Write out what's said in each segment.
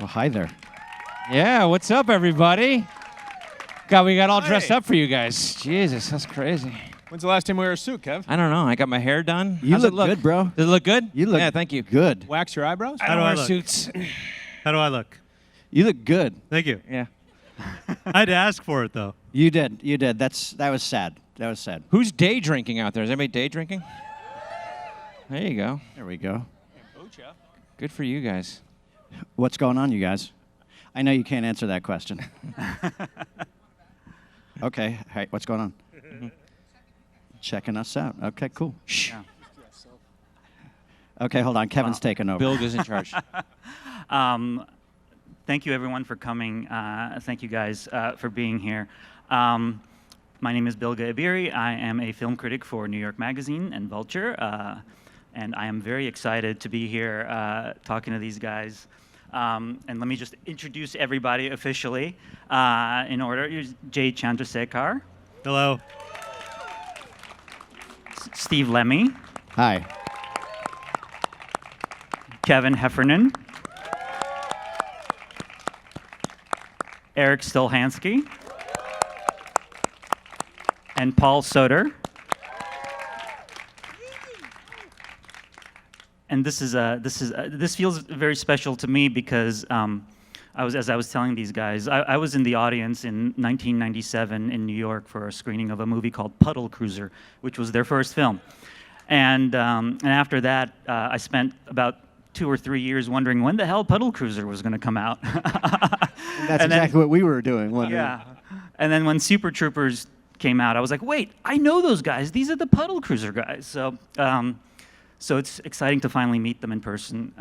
hi there. Yeah, what's up, everybody? God, we got all dressed up for you guys. Jesus, that's crazy. When's the last time we wore a suit, Kev? I don't know. I got my hair done. You How's look it look good, bro. Does it look good? You look yeah, thank you. good. Wax your eyebrows? I don't wear suits. How do I look? You look good. Thank you. Yeah. I had to ask for it, though. You did. You did. That was sad. That was sad. Who's day drinking out there? Is anybody day drinking? There you go. There we go. Good for you guys. What's going on, you guys? I know you can't answer that question. Okay. Hey, what's going on? Checking us out. Okay, cool. Shh. Yeah. Okay, hold on. Kevin's taking over. Bill is in charge. Thank you, everyone, for coming. Thank you, guys, for being here. My name is Bilge Ebiri. I am a film critic for New York Magazine and Vulture, and I am very excited to be here talking to these guys. And let me just introduce everybody officially in order. Here's J. Chandrasekhar. Hello. Steve Lemme. Hi. Kevin Heffernan. Erik Stolhanske. And Paul Soter. And this feels very special to me because as I was telling these guys, I was in the audience in 1997 in New York for a screening of a movie called Puddle Cruiser, which was their first film. And after that, I spent about 2 or 3 years wondering when the hell Puddle Cruiser was going to come out. That's exactly what we were doing. Yeah. And then when Super Troopers came out, I was like, wait, I know those guys. These are the Puddle Cruiser guys. So it's exciting to finally meet them in person.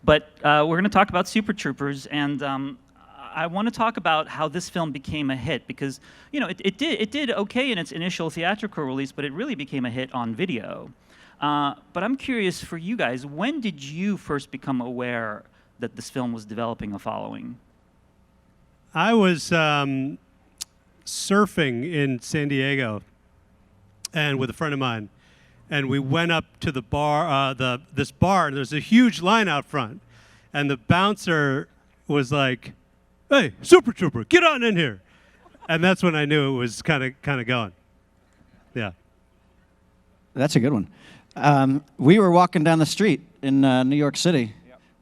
But we're going to talk about Super Troopers, and I want to talk about how this film became a hit because, you know, it did okay in its initial theatrical release, but it really became a hit on video. But I'm curious for you guys, when did you first become aware that this film was developing a following? I was surfing in San Diego, and with a friend of mine, and we went up to the bar, this bar, and there's a huge line out front, and the bouncer was like, "Hey, Super Trooper, get on in here," and that's when I knew it was kind of going. Yeah. That's a good one. We were walking down the street in New York City,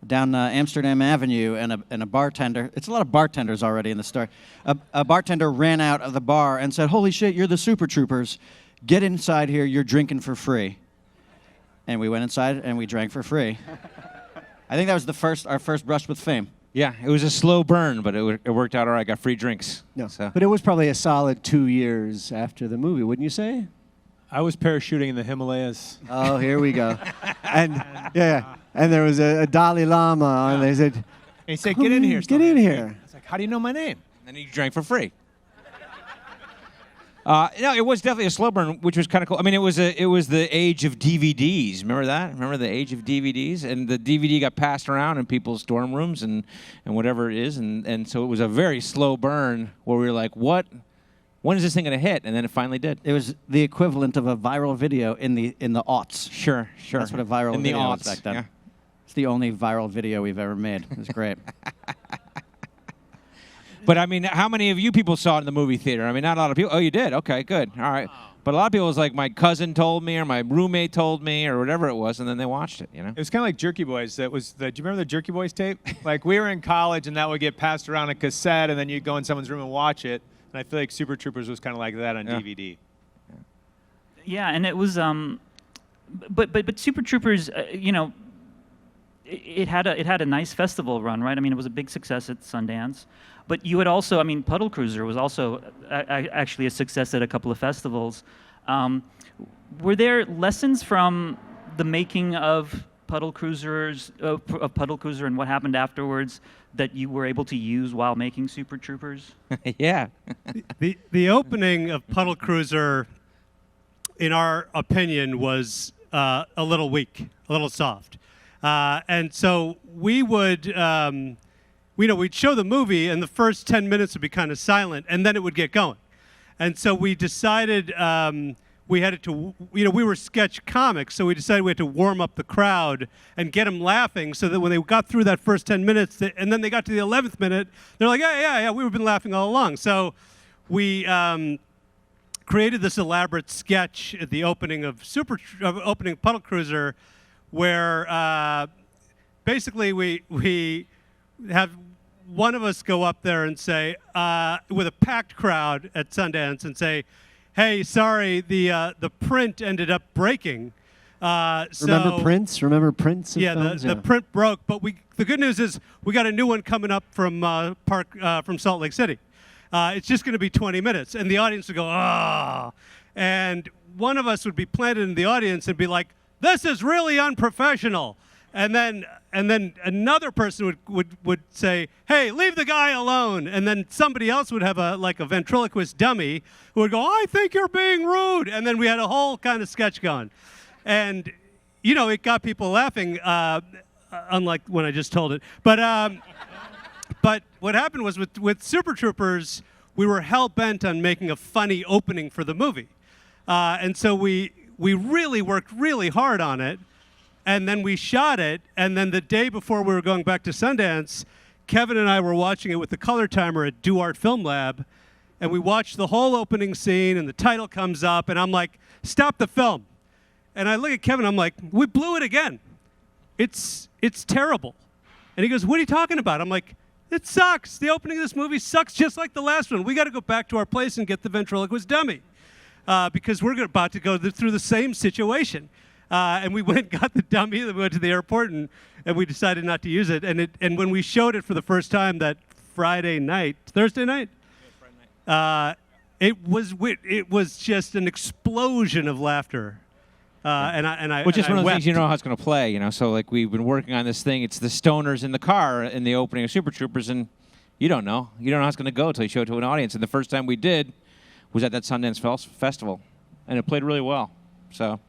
down Amsterdam Avenue, and a bartender, it's a lot of bartenders already in the story, a bartender ran out of the bar and said, "Holy shit, you're the Super Troopers. Get inside here, you're drinking for free." And we went inside and we drank for free. I think that was our first brush with fame. Yeah, it was a slow burn, but it worked out all right. I got free drinks. No, So. but it was probably a solid 2 years after the movie, wouldn't you say? I was parachuting in the Himalayas. Oh, here we go. And and there was a Dalai Lama, and they said, And he said, "Get in here." Get in here. It's like, how do you know my name? And then you drank for free. No, it was definitely a slow burn, which was kind of cool. I mean, it was the age of DVDs. Remember that? Remember the age of DVDs? And the DVD got passed around in people's dorm rooms and whatever it is. And so it was a very slow burn where we were like, what? When is this thing going to hit? And then it finally did. It was the equivalent of a viral video in the aughts. Sure. That's what a viral in the video was aughts, back then. yeah. It's the only viral video we've ever made. It was great. But I mean, how many of you people saw it in the movie theater? I mean, not a lot of people. Oh, you did? Okay, good. All right. But a lot of people was like, my cousin told me, or my roommate told me, or whatever it was, and then they watched it. You know. It was kind of like Jerky Boys. Do you remember the Jerky Boys tape? Like we were in college, and that would get passed around a cassette, and then you'd go in someone's room and watch it. And I feel like Super Troopers was kind of like that on DVD. Yeah, and it was, but Super Troopers, you know, it had a nice festival run, right? I mean, it was a big success at Sundance. But you had also, I mean, Puddle Cruiser was also actually a success at a couple of festivals. Were there lessons from the making of Puddle Cruisers, of Puddle Cruiser, and what happened afterwards that you were able to use while making Super Troopers? Yeah. The opening of Puddle Cruiser, in our opinion, was a little weak, a little soft. And so we would, we'd show the movie, and the first 10 minutes would be kind of silent, and then it would get going. And so we decided we had to, we were sketch comics, so we decided we had to warm up the crowd and get them laughing so that when they got through that first 10 minutes, and then they got to the 11th minute, they're like, yeah, we've been laughing all along. So we created this elaborate sketch at the opening of opening Puddle Cruiser, where basically we have one of us go up there and say, with a packed crowd at Sundance, and say, hey, sorry, the print ended up breaking. Remember Prince? Remember Prince? Yeah, the print broke. But the good news is we got a new one coming up from from Salt Lake City. It's just going to be 20 minutes, and the audience would go, ah, and one of us would be planted in the audience and be like, this is really unprofessional. And then another person would say, hey, leave the guy alone. And then somebody else would have a ventriloquist dummy who would go, I think you're being rude. And then we had a whole kind of sketch going. And, it got people laughing, unlike when I just told it. But what happened was with Super Troopers, we were hell-bent on making a funny opening for the movie. And so we really worked really hard on it. And then we shot it, and then the day before we were going back to Sundance, Kevin and I were watching it with the color timer at Do Art Film Lab, and we watched the whole opening scene, and the title comes up, and I'm like, stop the film. And I look at Kevin, I'm like, we blew it again. It's terrible. And he goes, what are you talking about? I'm like, it sucks. The opening of this movie sucks just like the last one. We got to go back to our place and get the ventriloquist dummy because we're about to go through the same situation. And we went and got the dummy, then we went to the airport, and we decided not to use it. And when we showed it for the first time that Thursday night, it was just an explosion of laughter. Which is one of the things how it's going to play, So like we've been working on this thing. It's the stoners in the car in the opening of Super Troopers, and you don't know. You don't know how it's going to go until you show it to an audience. And the first time we did was at that Sundance Festival, and it played really well. So.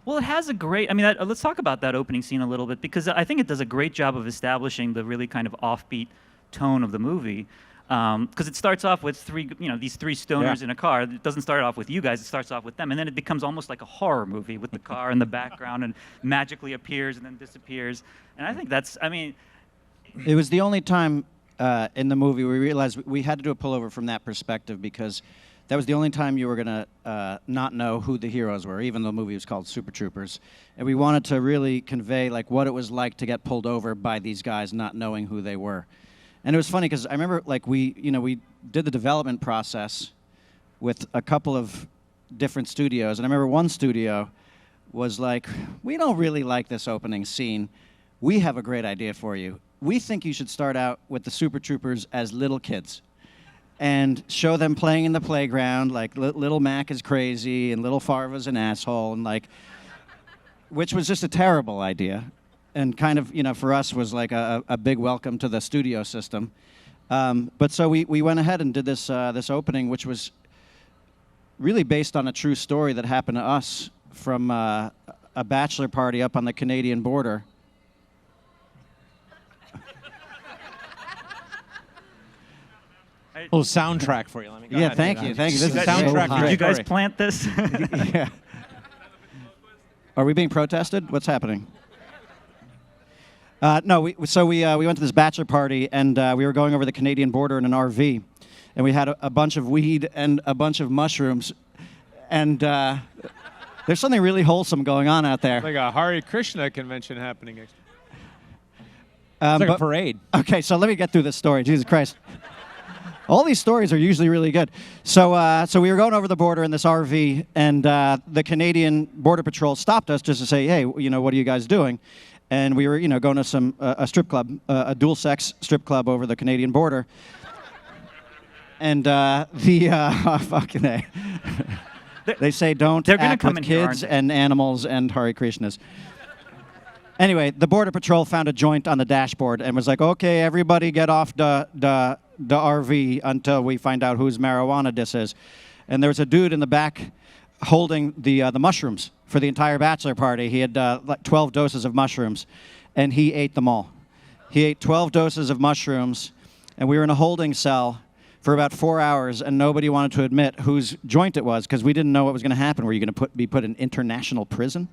Well, it has a great, let's talk about that opening scene a little bit, because I think it does a great job of establishing the really kind of offbeat tone of the movie. Because it starts off with these three stoners in a car. It doesn't start off with you guys, it starts off with them. And then it becomes almost like a horror movie with the car in the background and magically appears and then disappears. And I think that's, It was the only time in the movie we realized we had to do a pullover from that perspective, because that was the only time you were going to not know who the heroes were, even though the movie was called Super Troopers. And we wanted to really convey what it was like to get pulled over by these guys not knowing who they were. And it was funny because I remember we did the development process with a couple of different studios. And I remember one studio was like, we don't really like this opening scene. We have a great idea for you. We think you should start out with the Super Troopers as little kids and show them playing in the playground, like little Mac is crazy and little Farva's an asshole, and which was just a terrible idea, and kind of for us was like a big welcome to the studio system. But so we went ahead and did this opening, which was really based on a true story that happened to us from a bachelor party up on the Canadian border. A little soundtrack for you. Let me go ahead. Thank you. This is soundtrack. so Did you guys high. plant this? Yeah. Are we being protested? What's happening? No, we went to this bachelor party, and we were going over the Canadian border in an RV, and we had a bunch of weed and a bunch of mushrooms, and there's something really wholesome going on out there. Like a Hare Krishna convention happening. It's like a parade. Okay, so let me get through this story. Jesus Christ. All these stories are usually really good. So we were going over the border in this RV, and the Canadian Border Patrol stopped us just to say, hey, what are you guys doing? And we were, going to a strip club, a dual-sex strip club over the Canadian border. And fucking A. They say don't They're gonna act come with in here, kids aren't they? and animals and Hare Krishnas. Anyway, the Border Patrol found a joint on the dashboard and was like, okay, everybody get off the RV until we find out whose marijuana this is. And there was a dude in the back holding the mushrooms for the entire bachelor party. He had 12 doses of mushrooms, and he ate them all. He ate 12 doses of mushrooms, and we were in a holding cell for about 4 hours, and nobody wanted to admit whose joint it was because we didn't know what was going to happen. Were you going to be put in international prison?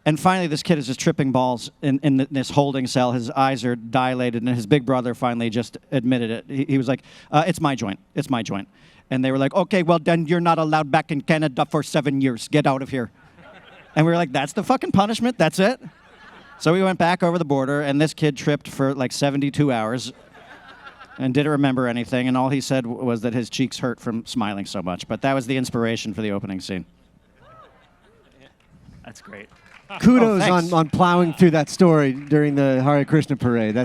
And finally, this kid is just tripping balls in this holding cell. His eyes are dilated, and his big brother finally just admitted it. He was like, it's my joint. It's my joint. And they were like, okay, well, then you're not allowed back in Canada for 7 years. Get out of here. And we were like, that's the fucking punishment? That's it? So we went back over the border, and this kid tripped for like 72 hours and didn't remember anything, and all he said was that his cheeks hurt from smiling so much. But that was the inspiration for the opening scene. That's great. Kudos thanks. on plowing through that story during the Hare Krishna parade.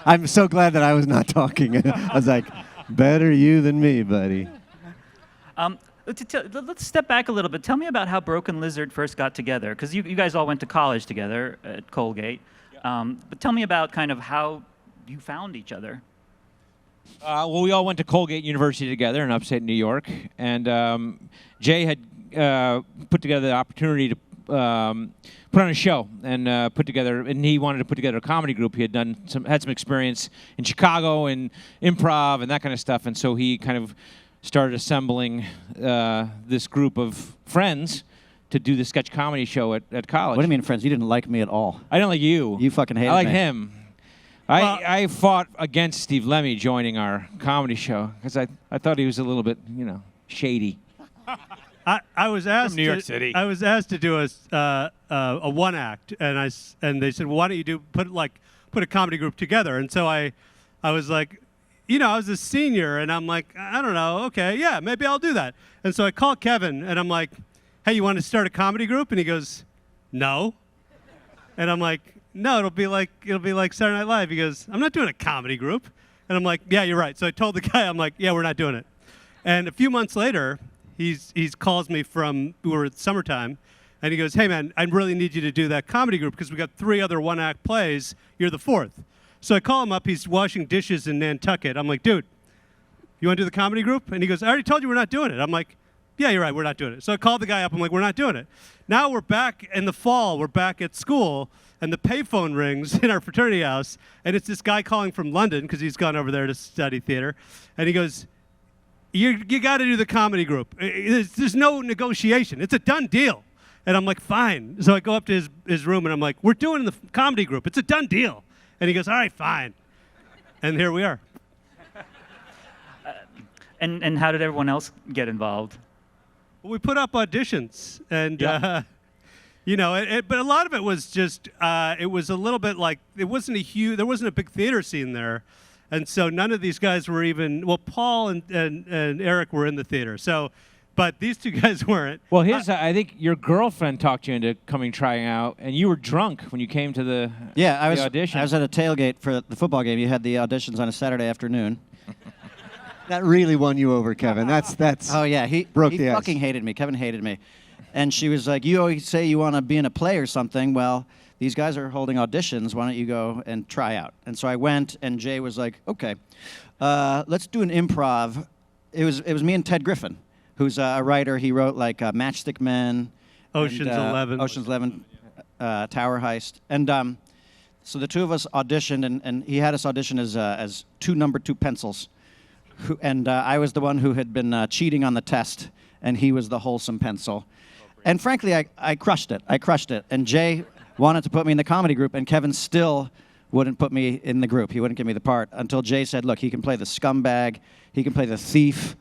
I'm so glad that I was not talking. I was like, better you than me, buddy. Let's step back a little bit. Tell me about how Broken Lizard first got together, because you guys all went to college together at Colgate. But tell me about kind of how you found each other. Well, we all went to Colgate University together in upstate New York, and Jay had put together the opportunity to put on a show and and he wanted to put together a comedy group. He had had some experience in Chicago and improv and that kind of stuff, and so he kind of started assembling this group of friends to do the sketch comedy show at college. What do you mean, friends? You didn't like me at all. I didn't like you. You fucking hated I like me. him. I fought against Steve Lemme joining our comedy show because I thought he was a little bit, shady. I was asked From New York City. I was asked to do a one act, and they said, well, why don't you put a comedy group together? And so I was like, I was a senior, and I'm like, I don't know, okay, yeah, maybe I'll do that. And so I called Kevin, and I'm like, hey, you want to start a comedy group? And he goes, no. And I'm like, no, it'll be like Saturday Night Live. He goes, I'm not doing a comedy group. And I'm like, yeah, you're right. So I told the guy, I'm like, yeah, we're not doing it. And a few months later, he calls me we were at summertime, and he goes, hey, man, I really need you to do that comedy group because we got 3 other one-act plays. You're the 4th. So I call him up. He's washing dishes in Nantucket. I'm like, dude, you want to do the comedy group? And he goes, I already told you we're not doing it. I'm like, yeah, you're right, we're not doing it. So I called the guy up. I'm like, we're not doing it. Now we're back in the fall. We're back at school, and the payphone rings in our fraternity house, and it's this guy calling from London because he's gone over there to study theater. And he goes, you got to do the comedy group. There's no negotiation. It's a done deal. And I'm like, fine. So I go up to his room, and I'm like, we're doing the comedy group. It's a done deal. And he goes, all right, fine. And here we are. And how did everyone else get involved? Well, we put up auditions, and but a lot of it was just it was a little bit like there wasn't a big theater scene there, and so none of these guys were even. Well, Paul and Erik were in the theater, so. But these 2 guys weren't. Well, I think your girlfriend talked you into trying out, and you were drunk when you came to the audition. I was at a tailgate for the football game. You had the auditions on a Saturday afternoon. That really won you over, Kevin. That's. Oh yeah, he the ice. fucking hated me. Kevin hated me, and she was like, "You always say you want to be in a play or something. Well, these guys are holding auditions. Why don't you go and try out?" And so I went, and Jay was like, "Okay, let's do an improv." It was me and Ted Griffin, who's a writer. He wrote like Matchstick Men, Ocean's 11, Tower Heist, and so the 2 of us auditioned, and he had us audition as 2 number 2 pencils. And I was the one who had been cheating on the test, and he was the wholesome pencil. And frankly, I crushed it. And Jay wanted to put me in the comedy group, and Kevin still wouldn't put me in the group. He wouldn't give me the part until Jay said, look, he can play the scumbag, he can play the thief,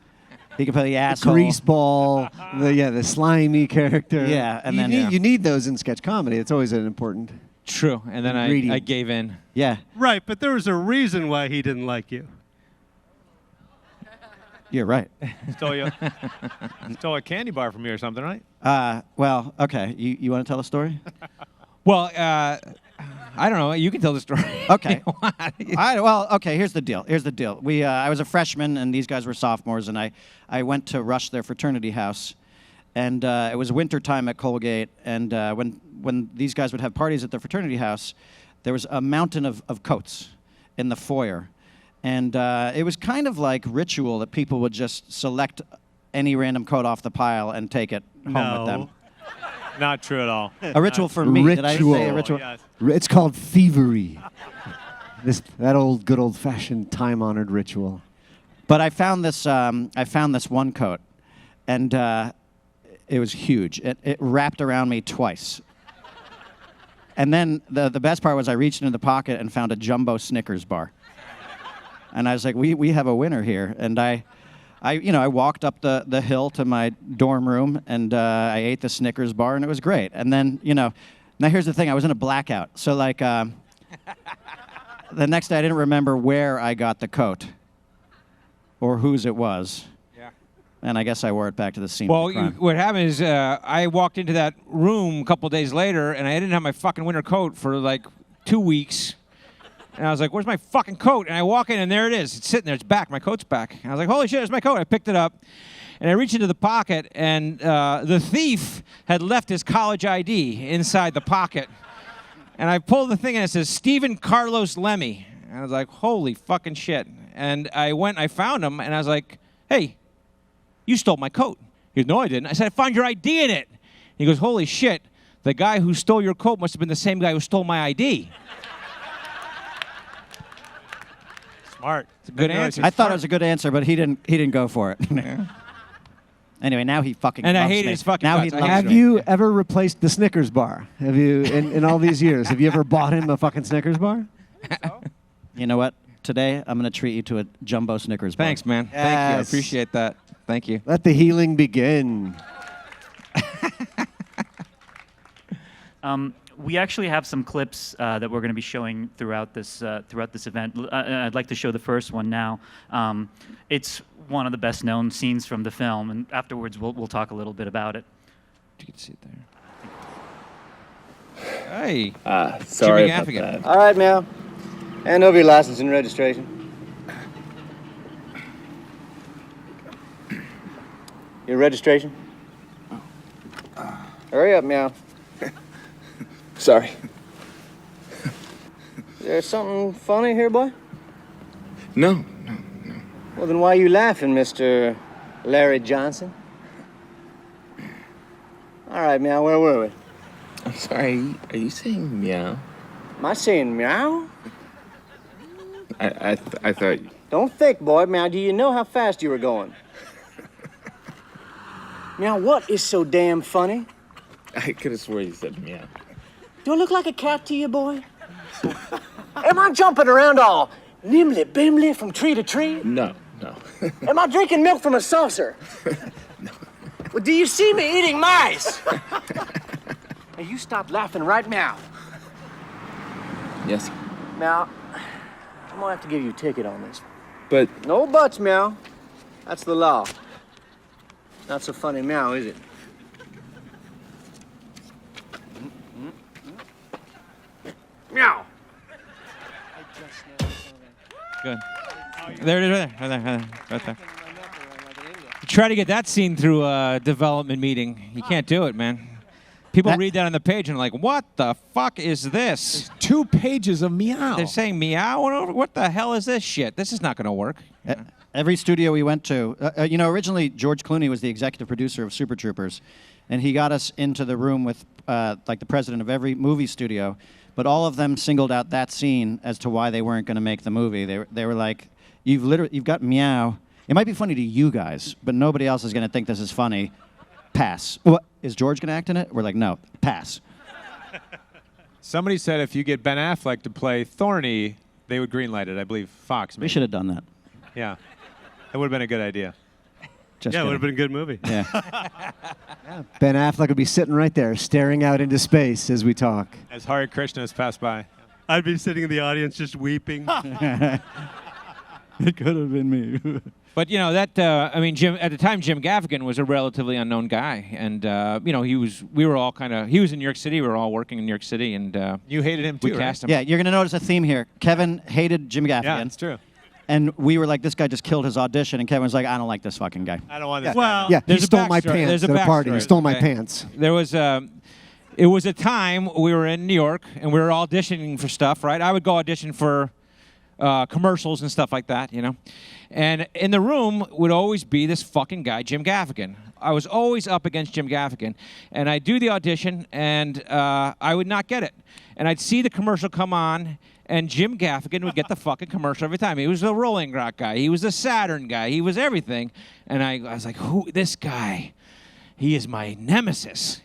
he can play the asshole. The greaseball, the slimy character. Yeah, and you need those in sketch comedy. It's always an important. True, and then I gave in. Yeah. Right, but there was a reason why he didn't like you. You're right. Stole a candy bar from you or something, right? Well, okay. You want to tell a story? Well, I don't know. You can tell the story. Okay. Okay. Here's the deal. I was a freshman, and these guys were sophomores, and I went to rush their fraternity house, and it was winter time at Colgate, and when these guys would have parties at their fraternity house, there was a mountain of coats in the foyer. And it was kind of like ritual that people would just select any random coat off the pile and take it home with them. Not true at all. A ritual for me. Did I say a ritual? Yes. It's called thievery. That good old-fashioned, time-honored ritual. But I found this one coat, and it was huge. It wrapped around me twice. And then the best part was I reached into the pocket and found a jumbo Snickers bar. And I was like, we have a winner here. And I walked up the hill to my dorm room, and I ate the Snickers bar, and it was great. And then, now here's the thing. I was in a blackout. So, like, the next day I didn't remember where I got the coat or whose it was. Yeah. And I guess I wore it back to the scene of the crime. What happened is I walked into that room a couple days later, and I didn't have my fucking winter coat for, like, 2 weeks. And I was like, where's my fucking coat? And I walk in, and there it is. It's sitting there. It's back. My coat's back. And I was like, holy shit, there's my coat. I picked it up, and I reached into the pocket, and the thief had left his college ID inside the pocket. And I pulled the thing, and it says, Stephen Carlos Lemme. And I was like, holy fucking shit. And I went, I found him, and I was like, hey, you stole my coat. He goes, no, I didn't. I said, I found your ID in it. He goes, holy shit, the guy who stole your coat must have been the same guy who stole my ID. Smart. It's a good answer. I thought it was a good answer, but he didn't go for it. Anyway, now he fucking And I loves hated me. his fucking now guts. he I loves hated Have me. you ever replaced the Snickers bar? Have you, in all these years, have you ever bought him a fucking Snickers bar? You know what? Today, I'm going to treat you to a jumbo Snickers bar. Thanks, man. Thank you. I Yes. appreciate that. Thank you. Let the healing begin. We actually have some clips that we're going to be showing throughout this event. I'd like to show the first one now. It's one of the best-known scenes from the film, and afterwards we'll talk a little bit about it. You can see it there. Hey. Sorry Jimmy about Gaffigan. that. All right, Meow. Hand over your license and registration. Your registration? Hurry up, Meow. Sorry. Is there something funny here, boy? No. Well, then why are you laughing, Mr. Larry Johnson? All right, Meow, where were we? I'm sorry. Are you saying meow? Am I saying meow? I thought. Don't think, boy. Meow, do you know how fast you were going? Meow, what is so damn funny? I could have swore you said meow. Do I look like a cat to you, boy? Am I jumping around all nimbly-bimly from tree to tree? No. Am I drinking milk from a saucer? No. Well, do you see me eating mice? Now, you stop laughing right now. Yes. Now, I'm gonna have to give you a ticket on this. But No buts, Meow. That's the law. Not so funny, Meow, is it? Meow. Good. There it is, right there. You try to get that scene through a development meeting. You can't do it, man. People read that on the page and are like, what the fuck is this? 2 pages of meow. They're saying meow and over. What the hell is this shit? This is not going to work. Every studio we went to, originally George Clooney was the executive producer of Super Troopers, and he got us into the room with like the president of every movie studio, but all of them singled out that scene as to why they weren't going to make the movie. They were like, you've got meow. It might be funny to you guys, but nobody else is going to think this is funny. Pass. What, is George going to act in it? We're like, no, pass. Somebody said if you get Ben Affleck to play Thorny, they would greenlight it. I believe Fox. We Maybe. should have done that. Yeah, that would have been a good idea. Just Yeah, it would have kidding. been a good movie. Yeah. Ben Affleck would be sitting right there, staring out into space as we talk. As Hare Krishna has passed by. I'd be sitting in the audience just weeping. It could have been me. But Jim, at the time, Jim Gaffigan was a relatively unknown guy, and he was in New York City. We were all working in New York City, and You hated him too, we cast him. Yeah, you're going to notice a theme here. Kevin hated Jim Gaffigan. Yeah, it's true. And we were like, this guy just killed his audition. And Kevin was like, I don't like this fucking guy. I don't want this. Well, Yeah, he There's a stole my backstory. pants There's a at a party. He backstory, stole my okay? pants. There was it was a time we were in New York and we were auditioning for stuff, right? I would go audition for commercials and stuff like that, And in the room would always be this fucking guy, Jim Gaffigan. I was always up against Jim Gaffigan. And I'd do the audition and I would not get it. And I'd see the commercial come on And Jim Gaffigan would get the fucking commercial every time. He was the Rolling Rock guy. He was the Saturn guy. He was everything. And I was like, who? This guy. He is my nemesis.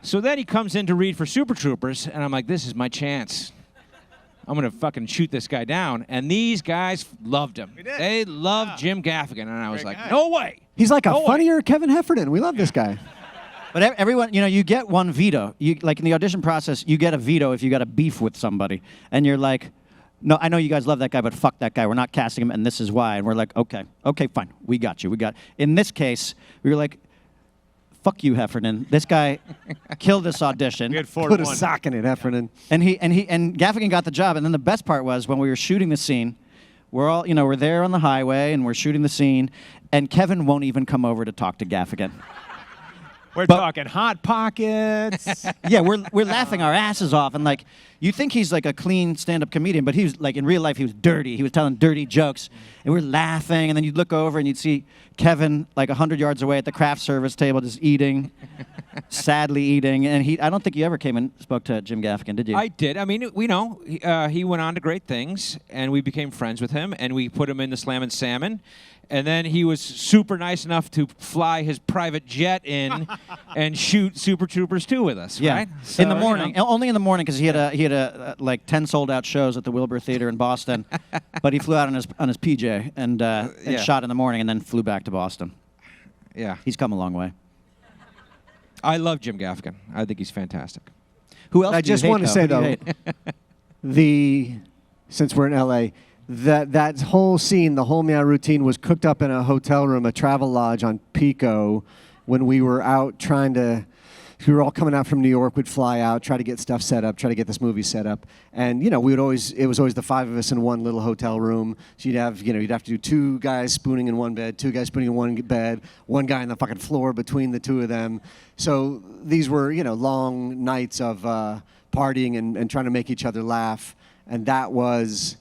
So then he comes in to read for Super Troopers, and I'm like, this is my chance. I'm going to fucking shoot this guy down. And these guys loved him. They loved Jim Gaffigan. And I was like, no way. He's like a No way. funnier Kevin Heffernan. We love this guy. But everyone, you get one veto. You like in the audition process, you get a veto if you got a beef with somebody, and you're like, "No, I know you guys love that guy, but fuck that guy. We're not casting him, and this is why." And we're like, "Okay, fine, we got you. In this case, we were like, "Fuck you, Heffernan. This guy killed this audition." We had 4 Put to a 1. sock in it, Heffernan. And Gaffigan got the job. And then the best part was when we were shooting the scene, we're all, we're there on the highway and we're shooting the scene, and Kevin won't even come over to talk to Gaffigan. We're talking Hot Pockets. Yeah, we're laughing our asses off, and like you think he's like a clean stand-up comedian, but he was like in real life he was dirty. He was telling dirty jokes, and we're laughing, and then you'd look over and you'd see Kevin like 100 yards away at the craft service table just eating, sadly eating. And I don't think you ever came and spoke to Jim Gaffigan, did you? I did. I mean, we know he went on to great things, and we became friends with him, and we put him in the Slam and Salmon. And then he was super nice enough to fly his private jet in and shoot Super Troopers 2 with us, Yeah, right? in the So, morning, only in the morning because he had like 10 sold out shows at the Wilbur Theater in Boston, but he flew out on his PJ and Yeah. shot in the morning and then flew back to Boston. Yeah. He's come a long way. I love Jim Gaffigan. I think he's fantastic. Who else? I do you just hate, want to though? say Who do you though, hate? since we're in LA, that whole scene, the whole meow routine was cooked up in a hotel room, a travel lodge on Pico, when we were out trying to. We were all coming out from New York. We'd fly out, try to get stuff set up, try to get this movie set up, and we would always. It was always the 5 of us in one little hotel room. So you'd have to do 2 guys spooning in one bed, 2 guys spooning in one bed, 1 guy on the fucking floor between the 2 of them. So these were long nights of partying and trying to make each other laugh, and that was.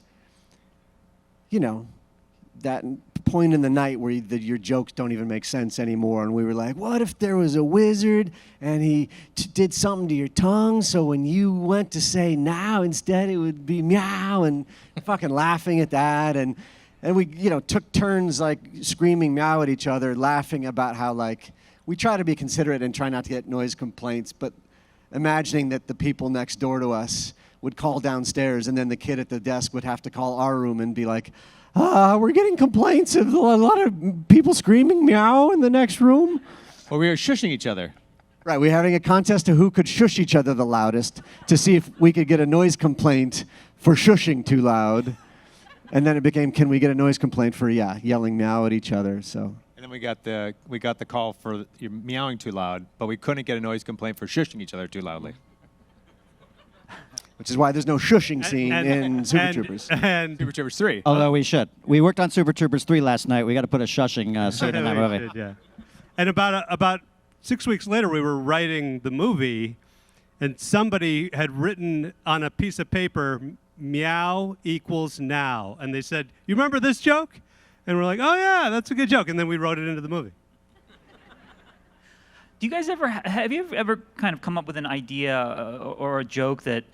That point in the night where your jokes don't even make sense anymore. And we were like, what if there was a wizard and he did something to your tongue, so when you went to say now, instead it would be meow, and fucking laughing at that. And we, took turns like screaming meow at each other, laughing about how like, we try to be considerate and try not to get noise complaints, but imagining that the people next door to us would call downstairs, and then the kid at the desk would have to call our room and be like, we're getting complaints of a lot of people screaming meow in the next room. Well, we were shushing each other. Right, we're having a contest to who could shush each other the loudest to see if we could get a noise complaint for shushing too loud. And then it became, can we get a noise complaint for, yelling meow at each other, so. And then we got the call for you're meowing too loud, but we couldn't get a noise complaint for shushing each other too loudly. Which is why there's no shushing scene in Super Troopers. And Super Troopers 3. Although we should. We worked on Super Troopers 3 last night. We got to put a shushing scene in that We movie. should, yeah. And about 6 weeks later, we were writing the movie, and somebody had written on a piece of paper, meow equals now. And they said, you remember this joke? And we're like, oh, yeah, that's a good joke. And then we wrote it into the movie. Do you guys have you ever kind of come up with an idea or a joke that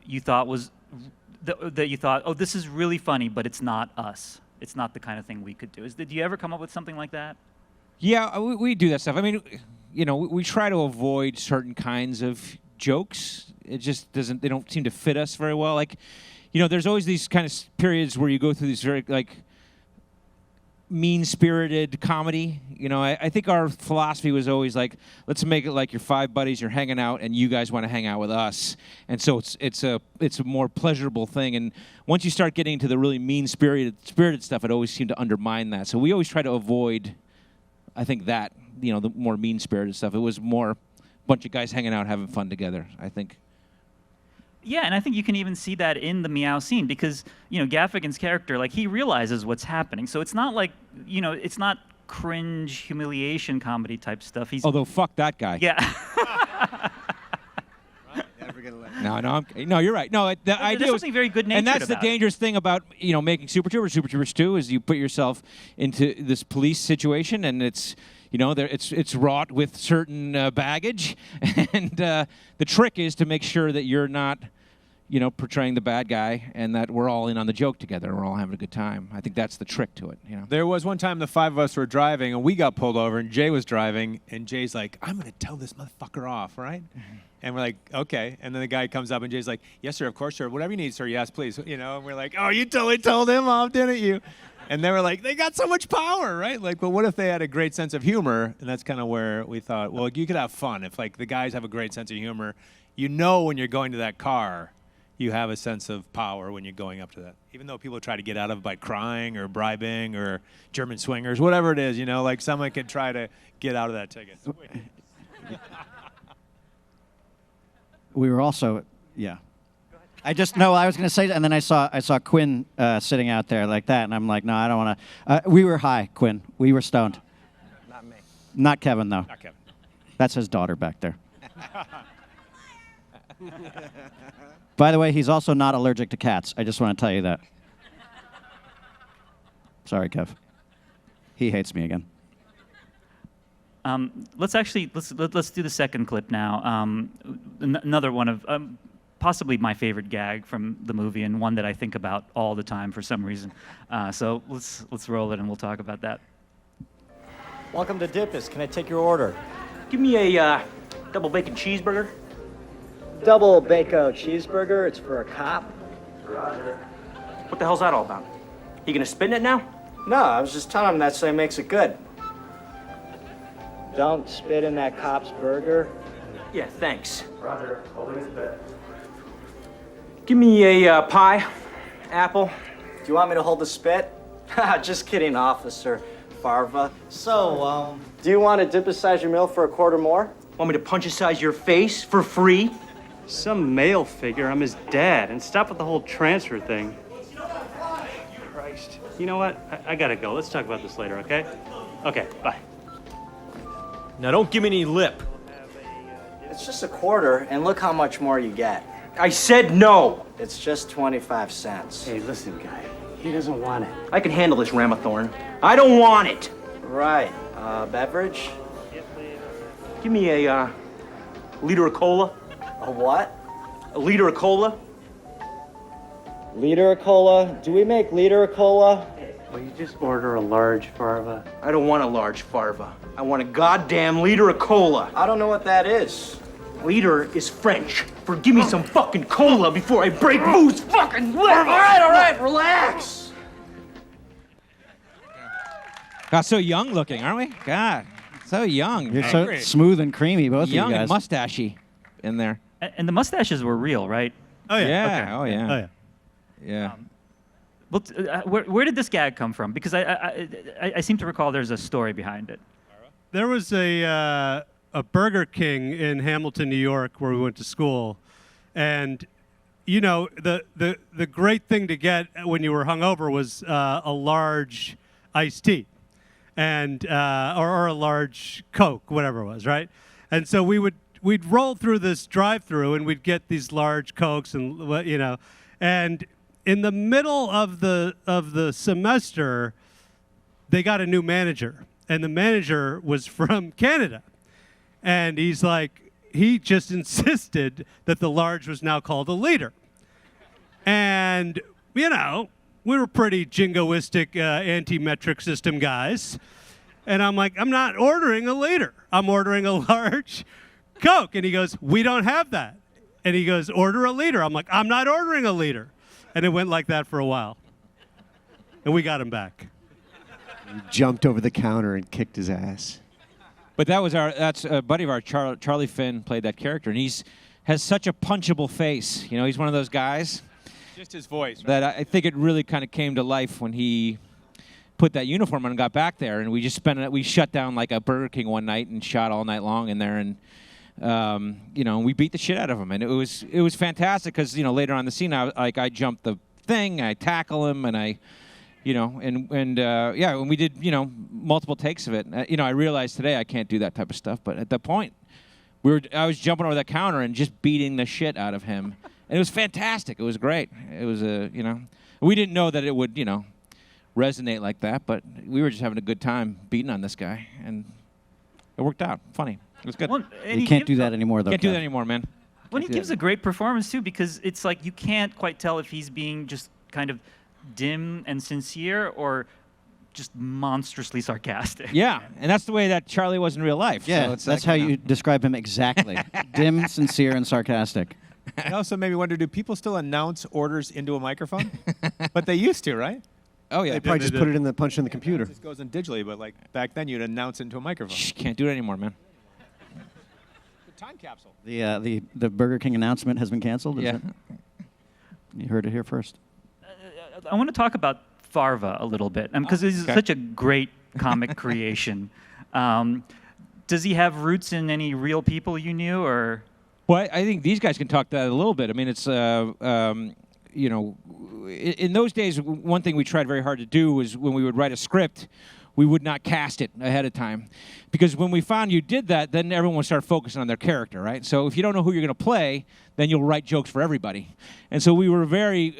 you thought was that you thought, oh, this is really funny, but it's not us. It's not the kind of thing we could do. Did you ever come up with something like that? Yeah, we do that stuff. I mean, we try to avoid certain kinds of jokes. It just doesn't. They don't seem to fit us very well. Like, there's always these kind of periods where you go through these very like mean-spirited comedy. I think our philosophy was always like, let's make it like you're 5 buddies, you're hanging out, and you guys want to hang out with us. And so it's a more pleasurable thing. And once you start getting into the really mean-spirited stuff, it always seemed to undermine that. So we always try to avoid, I think, that, the more mean-spirited stuff. It was more a bunch of guys hanging out, having fun together, I think. Yeah, and I think you can even see that in the meow scene because, Gaffigan's character, like, he realizes what's happening. So it's not like, it's not cringe, humiliation comedy type stuff. Although, fuck that guy. Yeah. No, you're right. No, the idea there's was something very good-natured and that's about the dangerous thing about making Super Troopers. Super Troopers 2 is you put yourself into this police situation, and it's it's wrought with certain baggage, and the trick is to make sure that you're not portraying the bad guy, and that we're all in on the joke together. We're all having a good time. I think that's the trick to it. There was one time the 5 of us were driving, and we got pulled over, and Jay was driving, and Jay's like, I'm going to tell this motherfucker off, right? And we're like, okay. And then the guy comes up, and Jay's like, yes, sir, of course, sir. Whatever you need, sir. Yes, please. And we're like, oh, you totally told him off, didn't you? And they were like, they got so much power, right? Like, but what if they had a great sense of humor? And that's kind of where we thought, well, you could have fun. If, like, the guys have a great sense of humor, when you're going to that car, you have a sense of power when you're going up to that. Even though people try to get out of it by crying or bribing or German swingers, whatever it is, like someone could try to get out of that ticket. We were also, yeah. I was going to say, and then I saw Quinn sitting out there like that, and I'm like, no, I don't want to. We were high, Quinn. We were stoned. Not me. Not Kevin, though. Not Kevin. That's his daughter back there. By the way, he's also not allergic to cats. I just want to tell you that. Sorry, Kev. He hates me again. Let's do the second clip now. Another one of possibly my favorite gag from the movie, and one that I think about all the time for some reason. So let's roll it, and we'll talk about that. Welcome to Dippus. Can I take your order? Give me a double bacon cheeseburger. Double bacon cheeseburger. It's for a cop. What the hell's that all about? You gonna spit in it now? No, I was just telling him that so he makes it good. Don't spit in that cop's burger. Yeah, thanks. Roger. Holding his bed. Give me a pie, apple. Do you want me to hold the spit? Just kidding, Officer Farva. So, do you want to dip-size your meal for a quarter more? Want me to punch-size your face for free? Some male figure. I'm his dad. And stop with the whole transfer thing. Christ. You know what? I gotta go. Let's talk about this later, okay? Okay, bye. Now don't give me any lip. It's just a quarter, and look how much more you get. I said no. It's just 25 cents. Hey, listen, guy. He doesn't want it. I can handle this, Ramathorn. I don't want it. Right. Beverage? Give me a liter of cola. A what? A liter of cola. Liter of cola? Do we make liter of cola? Will you just order a large Farva? I don't want a large Farva. I want a goddamn liter of cola. I don't know what that is. Liter is French for give me some fucking cola before I break Boo's fucking leg. All right, relax. God, so young looking, aren't we? God, so young. You're so smooth and creamy, both young of you guys. and mustachy in there. And the mustaches were real, right? Oh, yeah. Yeah. Okay. Oh, yeah. Oh, yeah. Yeah. Well, where did this gag come from? Because I seem to recall there's a story behind it. There was a Burger King in Hamilton, New York, where we went to school, and the great thing to get when you were hungover was a large iced tea, and or a large Coke, whatever it was, right? And so we'd roll through this drive-through, and we'd get these large Cokes, and and in the middle of the semester, they got a new manager, and the manager was from Canada. And he just insisted that the large was now called a liter. And, we were pretty jingoistic anti-metric system guys. And I'm like, I'm not ordering a liter. I'm ordering a large Coke. And he goes, we don't have that. And he goes, order a liter. I'm like, I'm not ordering a liter. And it went like that for a while. And we got him back. He jumped over the counter and kicked his ass. But that's a buddy of ours, Charlie Finn, played that character, and has such a punchable face. He's one of those guys. Just his voice. Right? That I think it really kind of came to life when he put that uniform on and got back there, and we shut down like a Burger King one night and shot all night long in there, and we beat the shit out of him, and it was fantastic because later on in the scene I jumped the thing, I tackle him, and I. When we did, multiple takes of it, I realized today I can't do that type of stuff. But at that point, I was jumping over that counter and just beating the shit out of him, and it was fantastic. It was great. It was we didn't know that it would, resonate like that, but we were just having a good time beating on this guy, and it worked out. Funny. It was good. You can't do that anymore, though. Can't do that anymore, man. When he gives a great performance too, because it's like you can't quite tell if he's being just kind of dim and sincere or just monstrously sarcastic. Yeah, and that's the way that Charlie was in real life. Yeah, so it's that's like, how you describe him exactly. Dim, sincere, and sarcastic. It also made me wonder, do people still announce orders into a microphone? But they used to, right? Oh yeah, They probably just put it in the punch in the computer. It just goes in digitally, but like back then you'd announce into a microphone. Shh, can't do it anymore, man. The time capsule. The Burger King announcement has been canceled. Is Yeah. that- You heard it here first. I want to talk about Farva a little bit, because he's okay. such a great comic creation. Does he have roots in any real people you knew, or? Well, I think these guys can talk that a little bit. I mean, it's you know, in those days, one thing we tried very hard to do was when we would write a script, we would not cast it ahead of time, because when we found you did that, then everyone would start focusing on their character, right? So if you don't know who you're going to play, then you'll write jokes for everybody. And so we were very,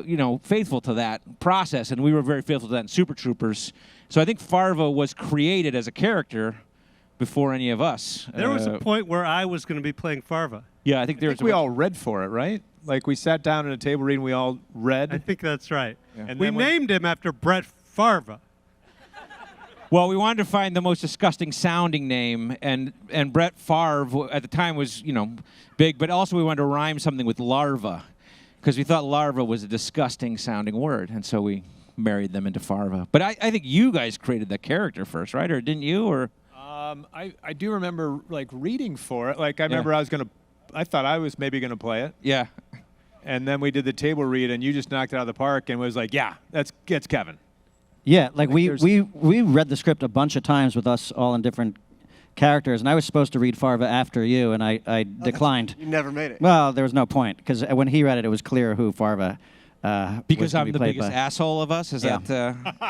you know, faithful to that process, and we were very faithful to that in Super Troopers. So I think Farva was created as a character before any of us. There was a point where I was going to be playing Farva. Yeah, I think there was. we all read for it, right? Like we sat down at a table reading, we all read. I think that's right. Yeah. And We then when- named him after Brett Farva. Well, we wanted to find the most disgusting sounding name, and Brett Favre at the time was, you know, big, but also we wanted to rhyme something with larva, because we thought larva was a disgusting sounding word, and so we married them into Farva. But I think you guys created the character first, right? Or didn't you? Or I do remember like reading for it. Like I remember I thought I was maybe gonna play it. yeah. And then we did the table read, and you just knocked it out of the park and was like, yeah, it's Kevin. Yeah, like we there's- read the script a bunch of times with us all in different characters, and I was supposed to read Farva after you, and I declined. You never made it. Well, there was no point, because when he read it, it was clear who Farva Because was gonna I'm be the played biggest by. asshole of us? Is Yeah. is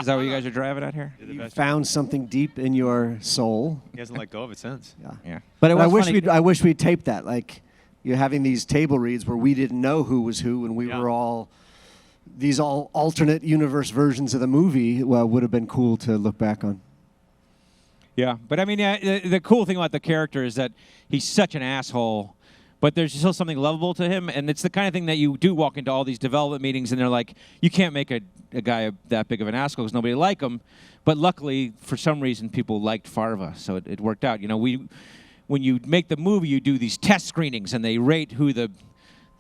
that what you guys are driving at here? You found something deep in your soul. He hasn't let go of it since. Yeah. But it But was funny. I wish we'd taped that. Like, you're having these table reads where we didn't know who was who, and we were all these all alternate universe versions of the movie. Well, would have been cool to look back on. Yeah, but I mean, the cool thing about the character is that he's such an asshole, but there's still something lovable to him, and it's the kind of thing that you do walk into all these development meetings, and they're like, you can't make a guy that big of an asshole because nobody like him. But luckily, for some reason, people liked Farva, so it worked out. You know, when you make the movie, you do these test screenings, and they rate who the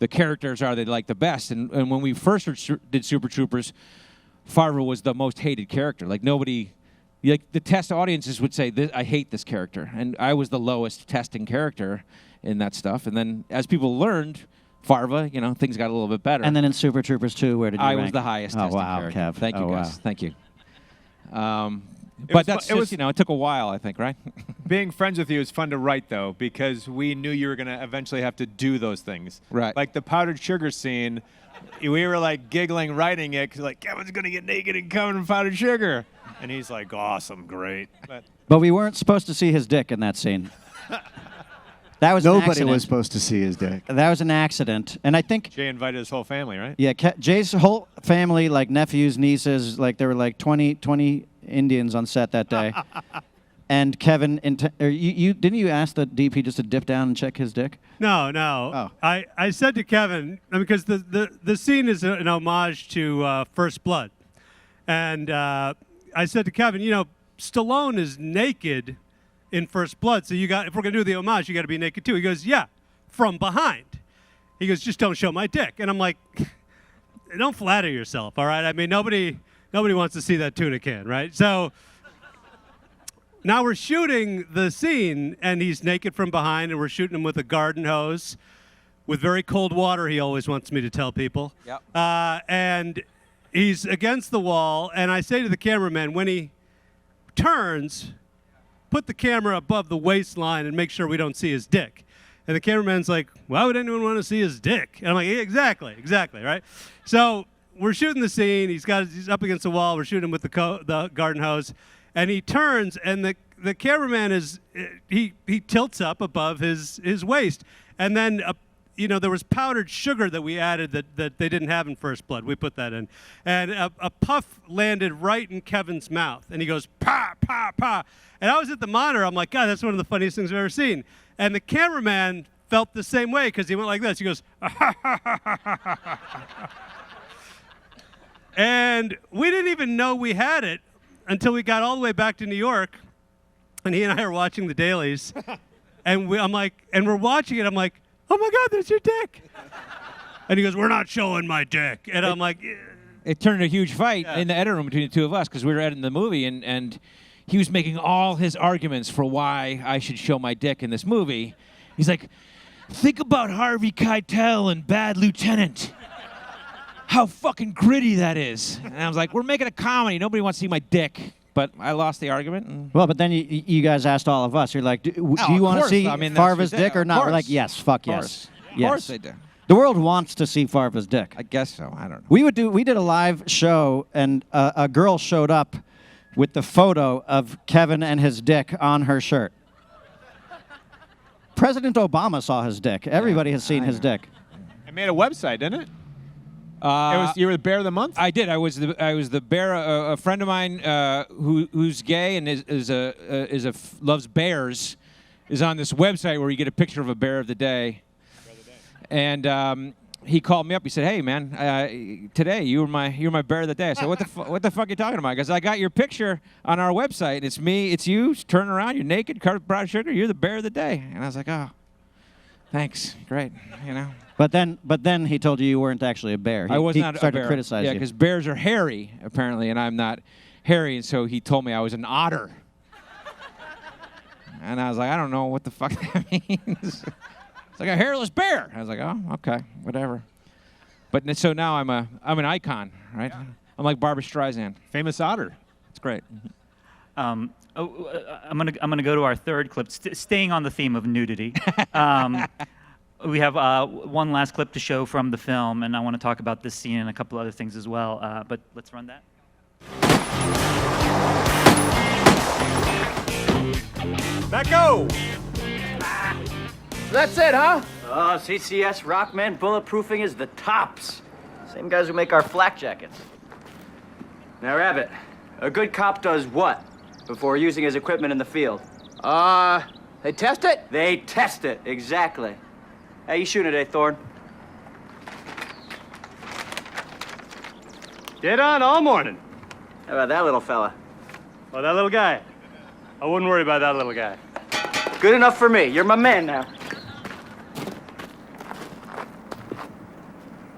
characters are they like the best. And when we first did Super Troopers, Farva was the most hated character. Like nobody. Like the test audiences would say, I hate this character, and I was the lowest testing character in that stuff. And then as people learned Farva, you know, things got a little bit better. And then in Super Troopers 2, where did you I rank? was the highest Oh, testing wow, character. Kev. Thank you, Oh, guys. wow. Thank you. was But that's fu- it just, was- you know, it took a while, I think, right? Being friends with you is fun to write, though, because we knew you were going to eventually have to do those things. Right. Like the powdered sugar scene, we were like giggling writing it because like, Kevin's going to get naked and covered in powdered sugar. And he's like, awesome, great. But we weren't supposed to see his dick in that scene. That was an Nobody accident. was supposed to see his dick. That was an accident, and I think Jay invited his whole family, right? yeah, Jay's whole family, like nephews, nieces, like there were like 20 Indians on set that day. And Kevin, you didn't you ask the DP just to dip down and check his dick? No. Oh. I said to Kevin, because the scene is an homage to First Blood. And I said to Kevin, you know, Stallone is naked in First Blood, so if we're going to do the homage, you got to be naked too. He goes, yeah, from behind. He goes, just don't show my dick. And I'm like, don't flatter yourself, all right? I mean, nobody wants to see that tuna can, right? So now we're shooting the scene, and he's naked from behind, and we're shooting him with a garden hose with very cold water, he always wants me to tell people. Yep. And he's against the wall, and I say to the cameraman, when he turns, put the camera above the waistline and make sure we don't see his dick. And the cameraman's like, why would anyone want to see his dick? And I'm like, exactly, right? So we're shooting the scene. He's up against the wall. We're shooting him with the garden hose. And he turns, and the cameraman he tilts up above his waist. And then there was powdered sugar that we added that they didn't have in First Blood. We put that in. And a puff landed right in Kevin's mouth. And he goes, pa, pa, pa. And I was at the monitor. I'm like, God, that's one of the funniest things I've ever seen. And the cameraman felt the same way because he went like this. He goes, and we didn't even know we had it until we got all the way back to New York, and he and I are watching the dailies, and we're watching it. I'm like, oh my God, there's your dick. And he goes, we're not showing my dick. And I'm like, yeah. It turned a huge fight in the editing room between the two of us because we were editing the movie, and he was making all his arguments for why I should show my dick in this movie. He's like, think about Harvey Keitel and Bad Lieutenant. How fucking gritty that is. And I was like, we're making a comedy. Nobody wants to see my dick. But I lost the argument. And Well, but then you guys asked all of us. You're like, do you of want to course. see I mean, that's Farva's your dick. dick or Of not? We're like, course. yes, fuck Of course. yes. Of Yes. course they do. The world wants to see Farva's dick. I guess so. I don't know. We did a live show, and a girl showed up with the photo of Kevin and his dick on her shirt. President Obama saw his dick. Everybody has seen his dick. I made a website, didn't it? You were the Bear of the Month? I did. I was the bear. A friend of mine who's gay and loves bears is on this website where you get a picture of a bear of the day. And he called me up. He said, "Hey, man, today you were my bear of the day." I said, "What the fuck are you talking about?" Because I got your picture on our website. And it's me. It's you. Turn around. You're naked. Covered brown sugar. You're the bear of the day. And I was like, "Oh, thanks. Great." You know. But then he told you weren't actually a bear. I was he not started a bear. to criticize yeah, you. because bears are hairy apparently, and I'm not hairy. And so he told me I was an otter. And I was like, I don't know what the fuck that means. It's like a hairless bear. I was like, oh, okay, whatever. But so now I'm an icon, right? Yeah. I'm like Barbra Streisand. Famous otter. It's great. I'm gonna go to our third clip, staying on the theme of nudity. We have one last clip to show from the film, and I want to talk about this scene and a couple other things as well. But let's run that. Back go! That's it, huh? Oh, CCS Rockman bulletproofing is the tops. Same guys who make our flak jackets. Now, Rabbit, a good cop does what before using his equipment in the field? They test it? They test it, exactly. How you shooting today, Thorne? Dead on all morning. How about that little fella? Oh, that little guy. I wouldn't worry about that little guy. Good enough for me. You're my man now.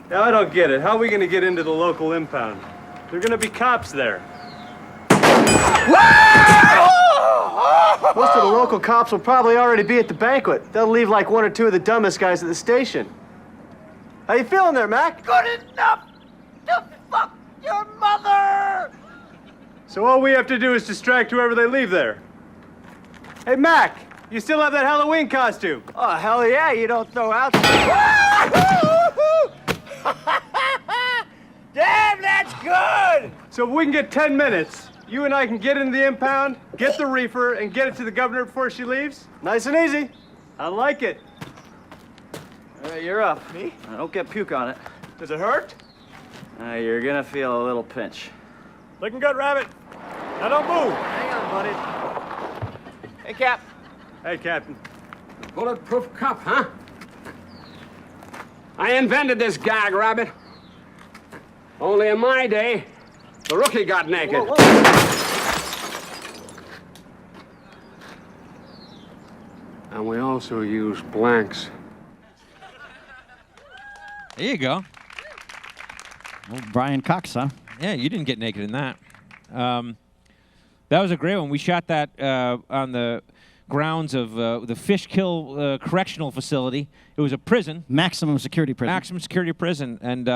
Now, I don't get it. How are we going to get into the local impound? There are going to be cops there. Most of the local cops will probably already be at the banquet. They'll leave like one or two of the dumbest guys at the station. How you feeling there, Mac? Good enough to fuck your mother! So all we have to do is distract whoever they leave there. Hey, Mac, you still have that Halloween costume? Oh, hell yeah, you don't throw out... Damn, that's good! So if we can get 10 minutes, you and I can get into the impound, get the reefer, and get it to the governor before she leaves? Nice and easy. I like it. You're up. Me? Don't get puke on it. Does it hurt? You're gonna feel a little pinch. Looking good, Rabbit. Now don't move. Hang on, buddy. Hey, Cap. Hey, Captain. Bulletproof cup, huh? I invented this gag, Rabbit. Only in my day, the rookie got naked. Whoa, whoa. And we also use blanks. There you go. Well, Brian Cox, huh? Yeah, you didn't get naked in that. That was a great one. We shot that on the grounds of the Fishkill Correctional Facility. It was a prison. Maximum security prison. Maximum security prison. And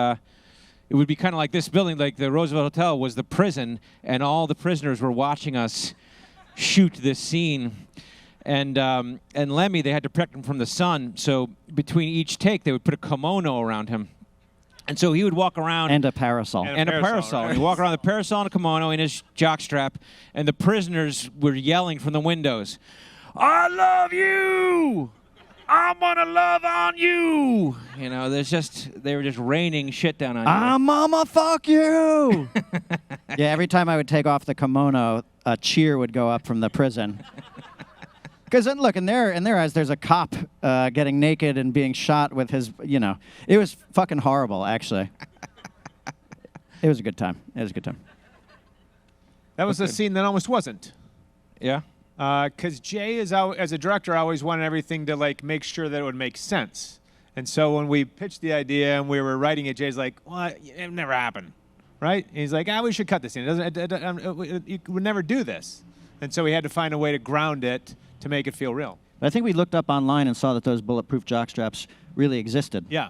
it would be kind of like this building, like the Roosevelt Hotel was the prison, and all the prisoners were watching us shoot this scene. And Lemme, they had to protect him from the sun, so between each take, they would put a kimono around him. And so he would walk around. And a parasol. And a parasol. Right? And he'd walk around the parasol and a kimono in his jockstrap, and the prisoners were yelling from the windows, "I love you! I'm gonna love on you!" You know, they were just raining shit down on you. Mama, fuck you! Yeah, every time I would take off the kimono, a cheer would go up from the prison. Because then, look, in their eyes, there's a cop getting naked and being shot with his, it was fucking horrible, actually. It was a good time. It was a good time. That was a scene that almost wasn't. Yeah. Because Jay, as a director, always wanted everything to like make sure that it would make sense. And so when we pitched the idea and we were writing it, Jay's like, "Well, it never happened, right?" And he's like, "We should cut this scene. You would never do this." And so we had to find a way to ground it to make it feel real. I think we looked up online and saw that those bulletproof jock straps really existed. Yeah.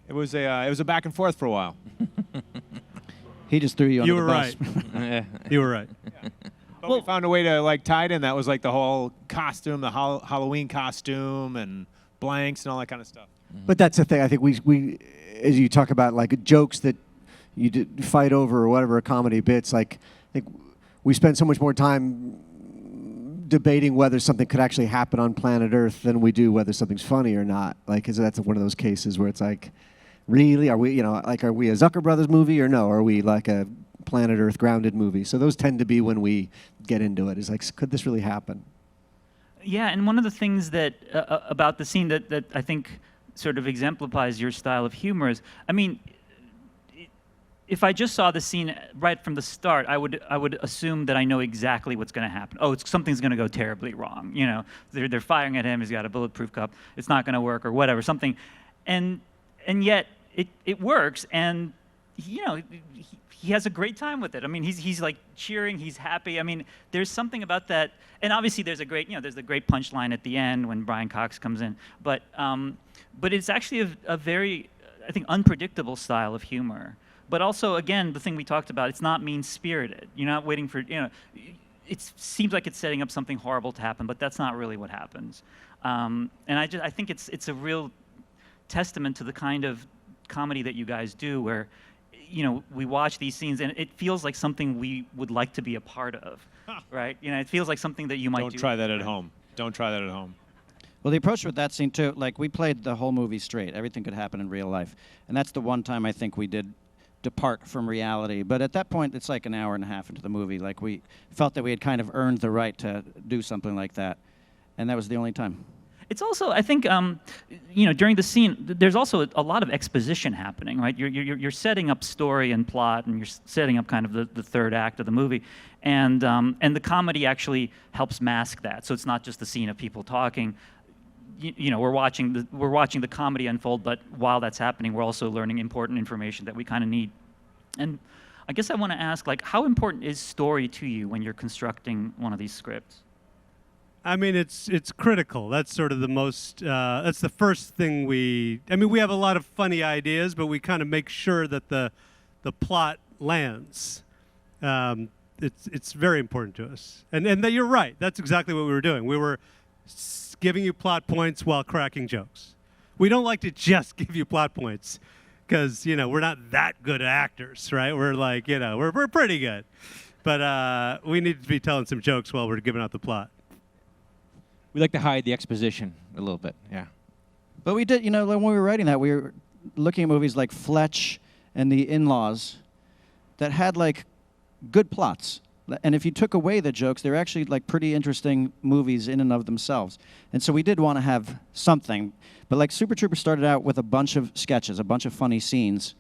It was a back and forth for a while. He just threw you under the bus. Right. You were right. Yeah. But we found a way to like tie it in. That was like the whole costume, the Halloween costume, and blanks and all that kind of stuff. But that's the thing. I think we as you talk about like jokes that you fight over or whatever, comedy bits. Like I think we spend so much more time debating whether something could actually happen on planet Earth than we do whether something's funny or not. Like, 'cause that's one of those cases where it's like, really, are we are we a Zucker Brothers movie or no? Are we like a planet Earth grounded movie? So those tend to be when we get into it. Is like, could this really happen? Yeah, and one of the things that about the scene that I think sort of exemplifies your style of humor is, I mean, if I just saw the scene right from the start, I would assume that I know exactly what's going to happen. Oh, something's going to go terribly wrong. They're firing at him. He's got a bulletproof cup. It's not going to work or whatever. Something, and yet it works. And he has a great time with it. I mean, he's like cheering. He's happy. I mean, there's something about that. And obviously, there's the great punchline at the end when Brian Cox comes in. But it's actually a very, I think, unpredictable style of humor. But also, again, the thing we talked about, it's not mean-spirited. You're not waiting for, it seems like it's setting up something horrible to happen, but that's not really what happens. And I think it's a real testament to the kind of comedy that you guys do, where, we watch these scenes and it feels like something we would like to be a part of, right? It feels like something that you might do. Don't try that at home. Don't try that at home. Well, the approach with that scene, too, like, we played the whole movie straight. Everything could happen in real life. And that's the one time I think we did depart from reality. But at that point, it's like an hour and a half into the movie. Like, we felt that we had kind of earned the right to do something like that. And that was the only time. It's also, I think, during the scene, there's also a lot of exposition happening, right? You're setting up story and plot, and you're setting up kind of the third act of the movie. And the comedy actually helps mask that. So it's not just the scene of people talking. We're watching the comedy unfold, but while that's happening, we're also learning important information that we kind of need. And I guess I want to ask, like, how important is story to you when you're constructing one of these scripts? I mean, it's critical. That's sort of the most. That's the first thing we have a lot of funny ideas, but we kind of make sure that the plot lands. It's very important to us, and that you're right. That's exactly what we were doing. We were giving you plot points while cracking jokes. We don't like to just give you plot points because, we're not that good actors, right? We're like, we're pretty good. But we need to be telling some jokes while we're giving out the plot. We like to hide the exposition a little bit, yeah. But we did, when we were writing that, we were looking at movies like Fletch and The In-Laws that had, like, good plots. And if you took away the jokes, they're actually like pretty interesting movies in and of themselves. And so we did want to have something. But like Super Troopers started out with a bunch of sketches, a bunch of funny scenes.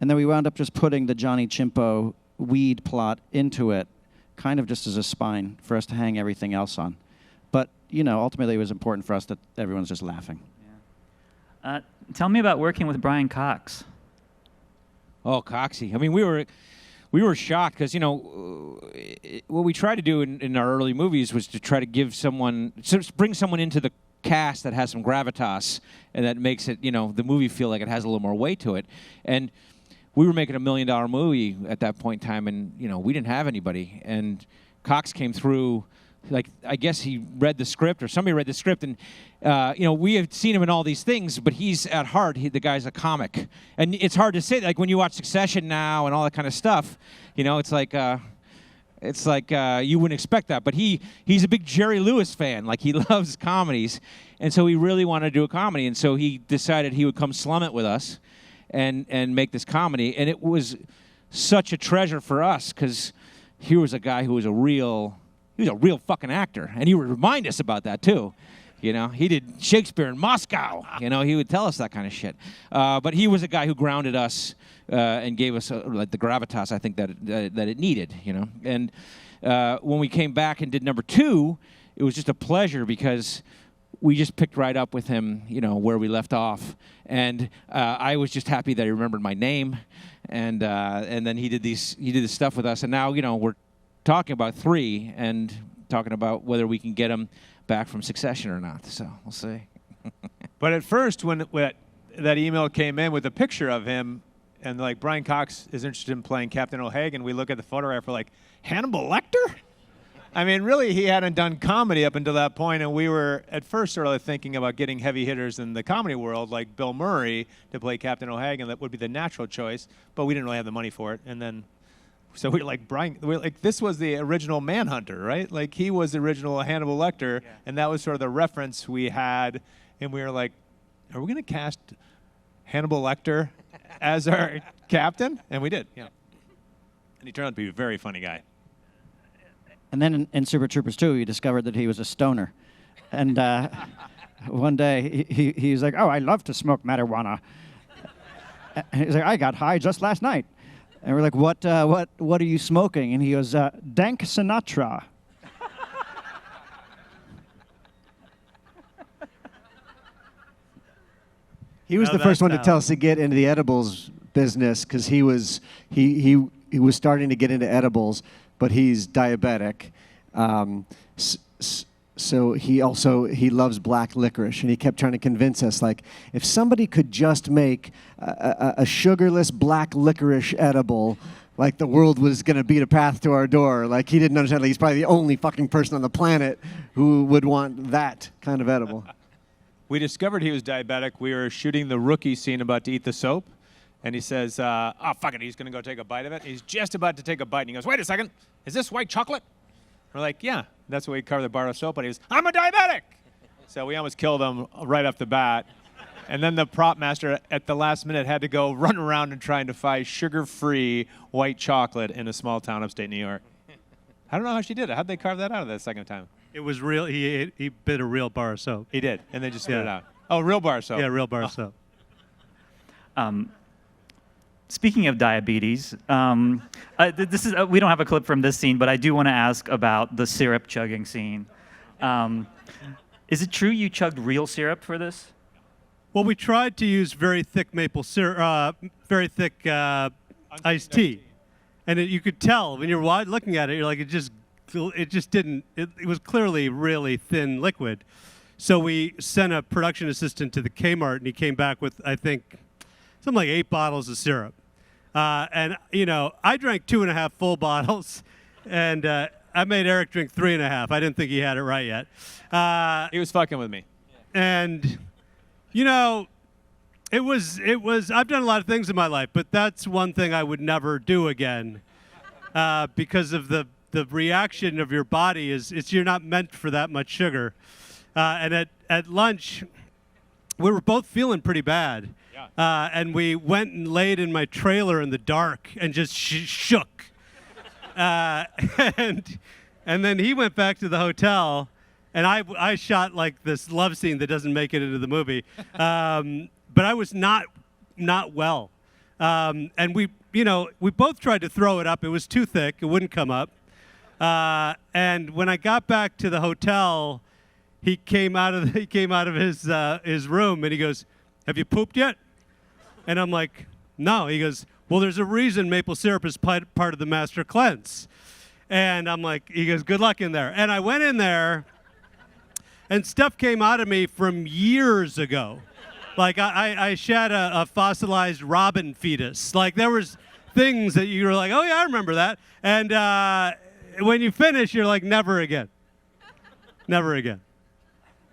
And then we wound up just putting the Johnny Chimpo weed plot into it, kind of just as a spine for us to hang everything else on. But, ultimately it was important for us that everyone's just laughing. Yeah. Tell me about working with Brian Cox. Oh, Coxie. I mean, we were shocked because, what we tried to do in our early movies was to try to bring someone into the cast that has some gravitas and that makes it, the movie feel like it has a little more weight to it. And we were making $1 million movie at that point in time, and, we didn't have anybody. And Cox came through, like, I guess he read the script or somebody read the script, and, we have seen him in all these things, but he's at heart, the guy's a comic. And it's hard to say, like, when you watch Succession now and all that kind of stuff, it's like you wouldn't expect that. But he's a big Jerry Lewis fan. Like, he loves comedies. And so he really wanted to do a comedy. And so he decided he would come slum it with us and make this comedy. And it was such a treasure for us because here was a guy who was a real, he was a real fucking actor, and he would remind us about that too. You know, he did Shakespeare in Moscow. You know, he would tell us that kind of shit. But he was a guy who grounded us and gave us like the gravitas I think that it needed. You know, and when we came back and did number 2, it was just a pleasure because we just picked right up with him, you know, where we left off, and I was just happy that he remembered my name, and then he did this stuff with us, and now, you know, we're talking about 3 and talking about whether we can get him back from Succession or not. So we'll see. But at first, when that email came in with a picture of him, and like Brian Cox is interested in playing Captain O'Hagan, we look at the photograph, we're like, Hannibal Lecter? I mean, really, he hadn't done comedy up until that point, and we were at first sort of thinking about getting heavy hitters in the comedy world, like Bill Murray, to play Captain O'Hagan. That would be the natural choice, but we didn't really have the money for it. And then, so we were like, this was the original Manhunter, right? Like, he was the original Hannibal Lecter, and that was sort of the reference we had, and we were like, are we going to cast Hannibal Lecter as our captain? And we did, yeah. And he turned out to be a very funny guy. And then in Super Troopers 2, you discovered that he was a stoner. And one day, he was like, oh, I love to smoke marijuana. And he's like, I got high just last night. And we're like, what are you smoking? And he goes, Dank Sinatra. He was the first one to tell us to get into the edibles business because he was starting to get into edibles, but he's diabetic. So he loves black licorice, and he kept trying to convince us, like, if somebody could just make a sugarless black licorice edible, like the world was going to beat a path to our door. Like, he didn't understand, like, he's probably the only fucking person on the planet who would want that kind of edible. We discovered he was diabetic. We were shooting the rookie scene about to eat the soap, and he says, oh, fuck it, he's going to go take a bite of it. He's just about to take a bite, and he goes, wait a second, is this white chocolate? We're like, yeah. That's what we covered the bar of soap, but he goes, I'm a diabetic! So we almost killed him right off the bat. And then the prop master at the last minute had to go run around and trying to find sugar-free white chocolate in a small town upstate New York. I don't know how she did it. How'd they carve that out of that second time? It was real. He bit a real bar of soap. He did, and they just spit it out. Oh, real bar of soap. Yeah, real bar of soap. Speaking of diabetes, this is we don't have a clip from this scene, but I do want to ask about the syrup chugging scene. Is it true you chugged real syrup for this? Well, we tried to use very thick maple syrup, very thick iced tea, and you could tell when you're looking at it, you're like, it just didn't. It was clearly really thin liquid. So we sent a production assistant to the Kmart, and he came back with, I think, something like 8 bottles of syrup. And, you know, I drank 2.5 full bottles, and I made Eric drink 3.5. I didn't think he had it right yet. He was fucking with me. And, you know, it was, I've done a lot of things in my life, but that's one thing I would never do again because of the reaction of your body is you're not meant for that much sugar. And at lunch, we were both feeling pretty bad. And we went and laid in my trailer in the dark and just shook. And then he went back to the hotel, and I shot like this love scene that doesn't make it into the movie. But I was not well. And we both tried to throw it up. It was too thick. It wouldn't come up. And when I got back to the hotel, he came out of his room, and he goes, "Have you pooped yet?" And I'm like, "No." He goes, "Well, there's a reason maple syrup is part of the master cleanse." And I'm like, he goes, "Good luck in there." And I went in there, and stuff came out of me from years ago. Like I shat a fossilized robin fetus. Like there was things that you were like, "Oh yeah, I remember that." And when you finish, you're like, "Never again. Never again."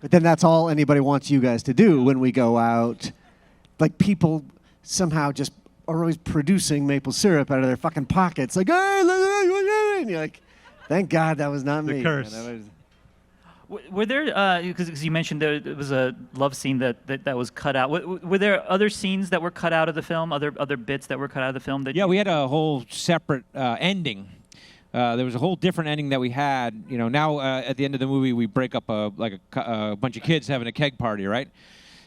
But then that's all anybody wants you guys to do when we go out. Like, people somehow just are always producing maple syrup out of their fucking pockets. Like, hey, and you're like, thank God that was not me. The curse. Were there, because you mentioned there was a love scene that was cut out. Were there other scenes that were cut out of the film, other bits that were cut out of the film? Yeah, we had a whole separate ending There was a whole different ending that we had. You know, now at the end of the movie, we break up a bunch of kids having a keg party, right?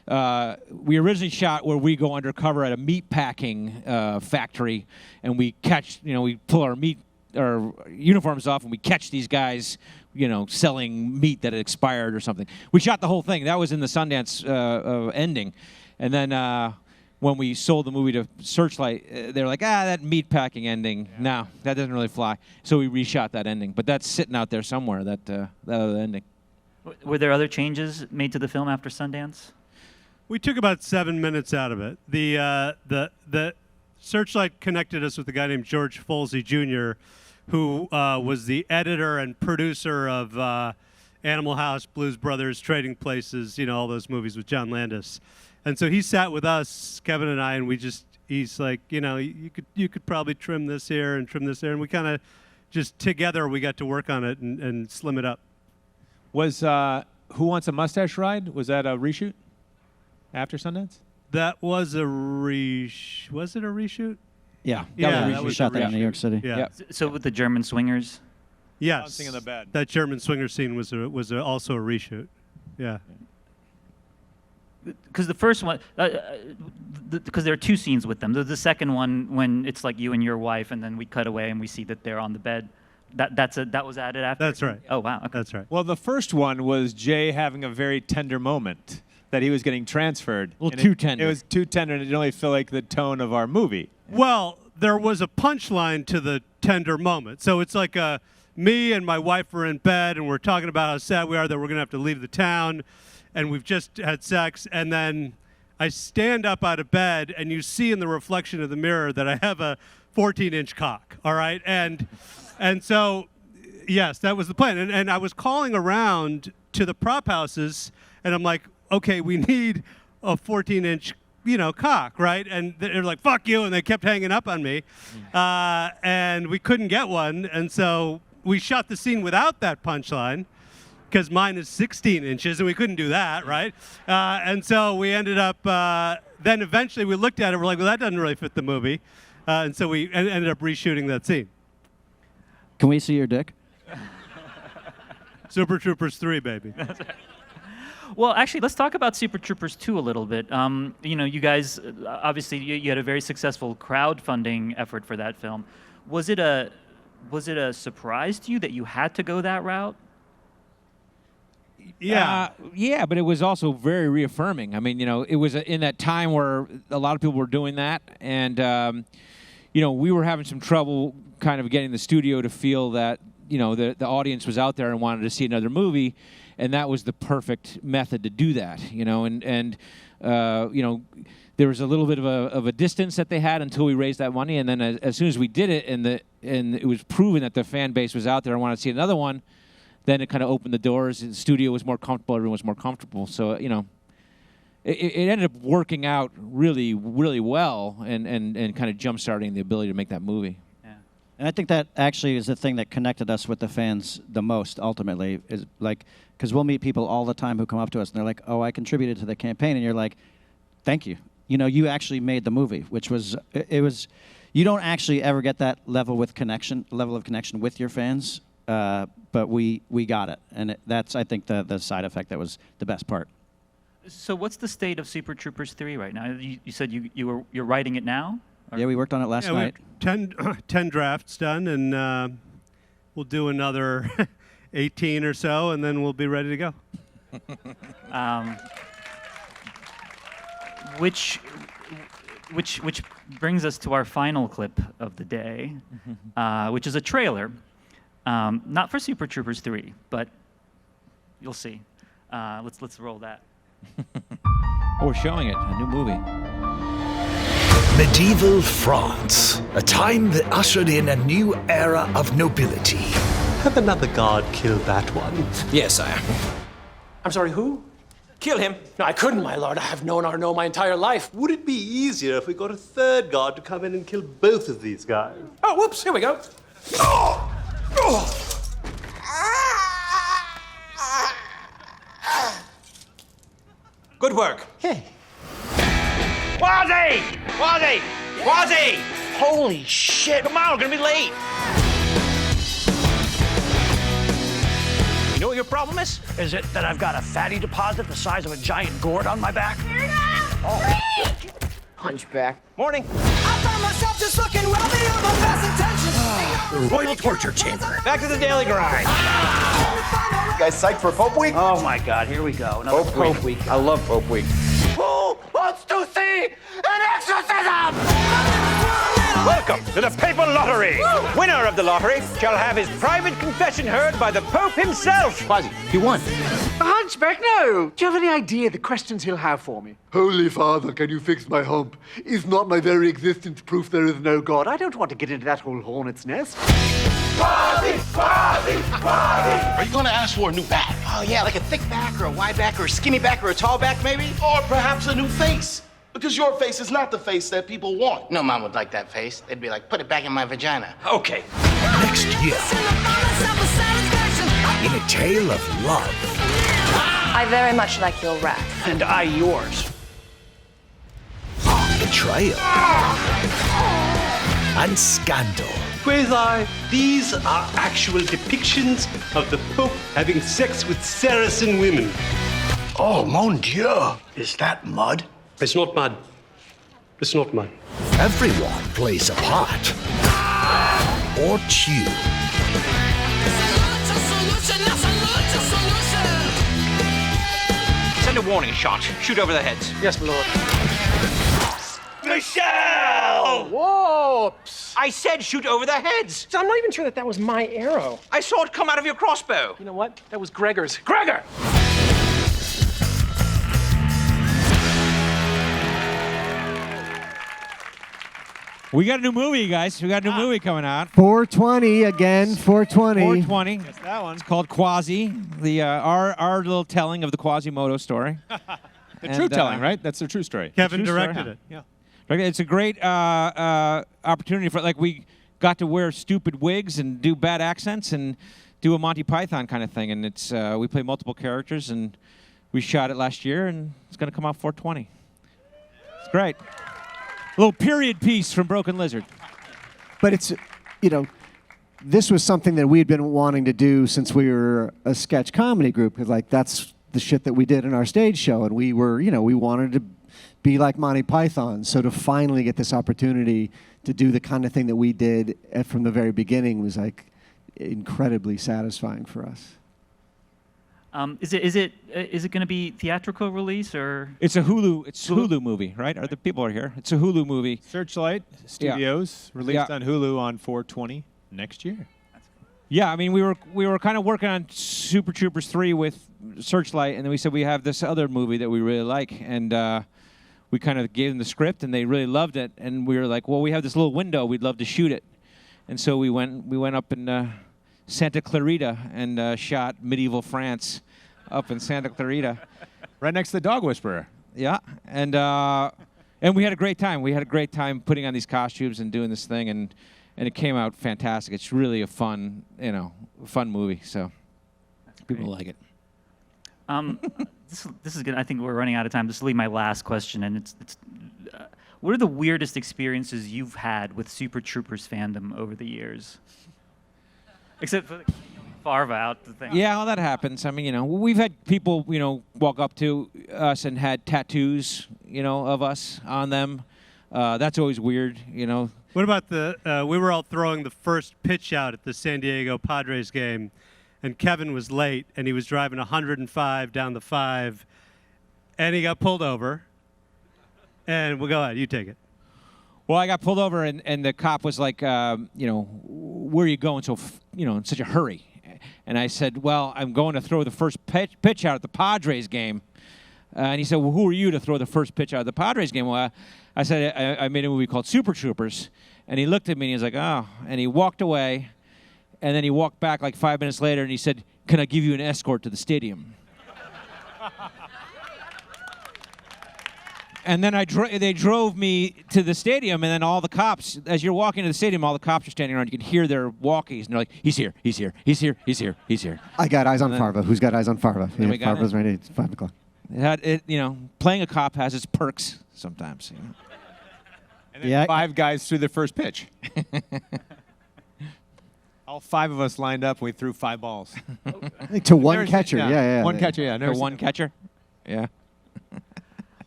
We originally shot where we go undercover at a meat packing factory, and we catch, we pull our uniforms off, and we catch these guys, selling meat that had expired or something. We shot the whole thing. That was in the Sundance ending, and then when we sold the movie to Searchlight, they were like, that meat packing ending, no, that doesn't really fly. So we reshot that ending, but that's sitting out there somewhere. That other ending. Were there other changes made to the film after Sundance? We took about 7 minutes out of it. The Searchlight connected us with a guy named George Folsey Jr., who was the editor and producer of Animal House, Blues Brothers, Trading Places, all those movies with John Landis. And so he sat with us, Kevin and I, and he's like, you could probably trim this here and trim this there, and we kind of just together we got to work on it and slim it up. Was Who Wants a Mustache Ride? Was that a reshoot after Sundance? That was a was it a reshoot? Yeah. Yeah, we shot that in New York City. Yeah. Yep. So with the German swingers? Yes. Bouncing in the bed. That German swinger scene was also a reshoot. Yeah. Because the first one, because there are two scenes with them. There's the second one when it's like you and your wife, and then we cut away and we see that they're on the bed. That was added after? That's right. Oh, wow. Okay. That's right. Well, the first one was Jay having a very tender moment that he was getting transferred. A little too tender. It was too tender, and it didn't really feel like the tone of our movie. Well, there was a punchline to the tender moment. So it's like me and my wife were in bed, and we're talking about how sad we are that we're going to have to leave the town, and we've just had sex, and then I stand up out of bed, and you see in the reflection of the mirror that I have a 14-inch cock, all right? And so, yes, that was the plan. And I was calling around to the prop houses, and I'm like, okay, we need a 14-inch, cock, right? And they're like, fuck you, and they kept hanging up on me. And we couldn't get one, and so we shot the scene without that punchline, because mine is 16 inches, and we couldn't do that, right? And so we ended up, then eventually we looked at it, we're like, well, that doesn't really fit the movie. And so we ended up reshooting that scene. Can we see your dick? Super Troopers 3, baby. Well, actually, let's talk about Super Troopers 2 a little bit. You guys, obviously, you had a very successful crowdfunding effort for that film. Was it a surprise to you that you had to go that route? Yeah. Yeah, but it was also very reaffirming. I mean, it was in that time where a lot of people were doing that, and we were having some trouble kind of getting the studio to feel that the audience was out there and wanted to see another movie, and that was the perfect method to do that. There was a little bit of a distance that they had until we raised that money, and then as soon as we did it, and it was proven that the fan base was out there and wanted to see another one, then it kind of opened the doors. The studio was more comfortable. Everyone was more comfortable. So it ended up working out really, really well, and kind of jump-starting the ability to make that movie. Yeah. And I think that actually is the thing that connected us with the fans the most, ultimately, is like, because we'll meet people all the time who come up to us, and they're like, oh, I contributed to the campaign, and you're like, thank you. You actually made the movie, which was, you don't actually ever get that level of connection with your fans, but we got it. And that's, I think, the side effect that was the best part. So what's the state of Super Troopers 3 right now? You said you're writing it now? Or? Yeah, we worked on it last night. We have 10 drafts done, and we'll do another 18 or so, and then we'll be ready to go. Which brings us to our final clip of the day, which is a trailer, not for Super Troopers 3, but you'll see. Let's roll that. Oh, we're showing it, a new movie. Medieval France, a time that ushered in a new era of nobility. Have another guard kill that one. Yes, sire. I'm sorry, who? Kill him. No, I couldn't, my lord. I have known Arnaud my entire life. Would it be easier if we got a third guard to come in and kill both of these guys? Oh, whoops, here we go. Good work. Hey. Wazzy! Wazzy! Wazzy! Holy shit. Come on, we're gonna be late. what your problem is? Is it that I've got a fatty deposit the size of a giant gourd on my back? Hunchback. Morning. The Royal Torture Chamber. Back to the daily grind. Guys psyched for Pope Week? Oh my God, here we go. Another Pope Week. I love Pope Week. Who wants to see an exorcism? Welcome to the Papal Lottery. Winner of the lottery shall have his private confession heard by the Pope himself. Quasi, you won. Hunchback, no. Do you have any idea the questions he'll have for me? Holy Father, can you fix my hump? Is not my very existence proof there is no God? I don't want to get into that whole hornet's nest. Are you going to ask for a new back? Oh, yeah, like a thick back or a wide back or a skinny back or a tall back, maybe? Or perhaps a new face? Because your face is not the face that people want. No mom would like that face. They'd be like, put it back in my vagina. Okay. Next year, in a tale of love I very much like your rat. And I yours. betrayal, and scandal. Quasi, these are actual depictions of the Pope having sex with Saracen women. Oh, mon Dieu. Is that mud? It's not mud. It's not mud. Everyone plays a part. Or two. Send a warning shot. Shoot over the heads. Yes, my lord. Michelle! Whoops! I said shoot over the heads. I'm not even sure that was my arrow. I saw it come out of your crossbow. You know what? That was Gregor's. Gregor! We got a new movie, guys. We got a new movie coming out. 420 again, 420. 420. That's that one. It's called Quasi, the our little telling of the Quasimodo story. The true telling, right? That's the true story. Kevin True story, directed huh? it. Yeah. It's a great opportunity for, like, we got to wear stupid wigs and do bad accents and do a Monty Python kind of thing. And it's we play multiple characters, and we shot it last year, and it's going to come out 420. It's great. A little period piece from Broken Lizard. But it's, you know, this was something that we had been wanting to do since we were a sketch comedy group, because, like, that's the shit that we did in our stage show, and we were, you know, we wanted to be like Monty Python. So to finally get this opportunity to do the kind of thing that we did from the very beginning was, like, incredibly satisfying for us. Is it going to be theatrical release or? It's a Hulu movie, right? Or the people are here. It's a Hulu movie. Searchlight Studios, released on Hulu on 420 next year. Yeah, I mean, we were kind of working on Super Troopers 3 with Searchlight, and then we said we have this other movie that we really like, and we kind of gave them the script, and they really loved it, and we were like, well, we have this little window, we'd love to shoot it, and so we went up in Santa Clarita and shot medieval France up in Santa Clarita, right next to the Dog Whisperer. Yeah, and we had a great time. We had a great time putting on these costumes and doing this thing, and it came out fantastic. It's really a fun, fun movie. So people like it. This is good. I think we're running out of time. This will be my last question, and it's what are the weirdest experiences you've had with Super Troopers fandom over the years? Except for the Farva out the thing. Yeah, well, that happens. I mean, we've had people, walk up to us and had tattoos, of us on them. That's always weird, What about we were all throwing the first pitch out at the San Diego Padres game, and Kevin was late, and he was driving 105 down the 5, and he got pulled over. And we'll go ahead, you take it. Well, I got pulled over, and the cop was like, where are you going so, in such a hurry? And I said, well, I'm going to throw the first pitch out at the Padres game. And he said, well, who are you to throw the first pitch out of the Padres game? Well, I said, I made a movie called Super Troopers. And he looked at me, and he was like, oh. And he walked away, and then he walked back like 5 minutes later, and he said, can I give you an escort to the stadium? And then they drove me to the stadium, and then all the cops, as you're walking to the stadium, all the cops are standing around. You can hear their walkies, and they're like, he's here, he's here, he's here, he's here, he's here. I got eyes on Farva. Who's got eyes on Farva? Then we got Farva's ready. It's 5 o'clock. Playing a cop has its perks sometimes. And then 5 guys threw their first pitch. All 5 of us lined up and we threw 5 balls. I think to one Never seen- catcher. Yeah. One catcher, yeah. Never The seen one it. catcher. Yeah.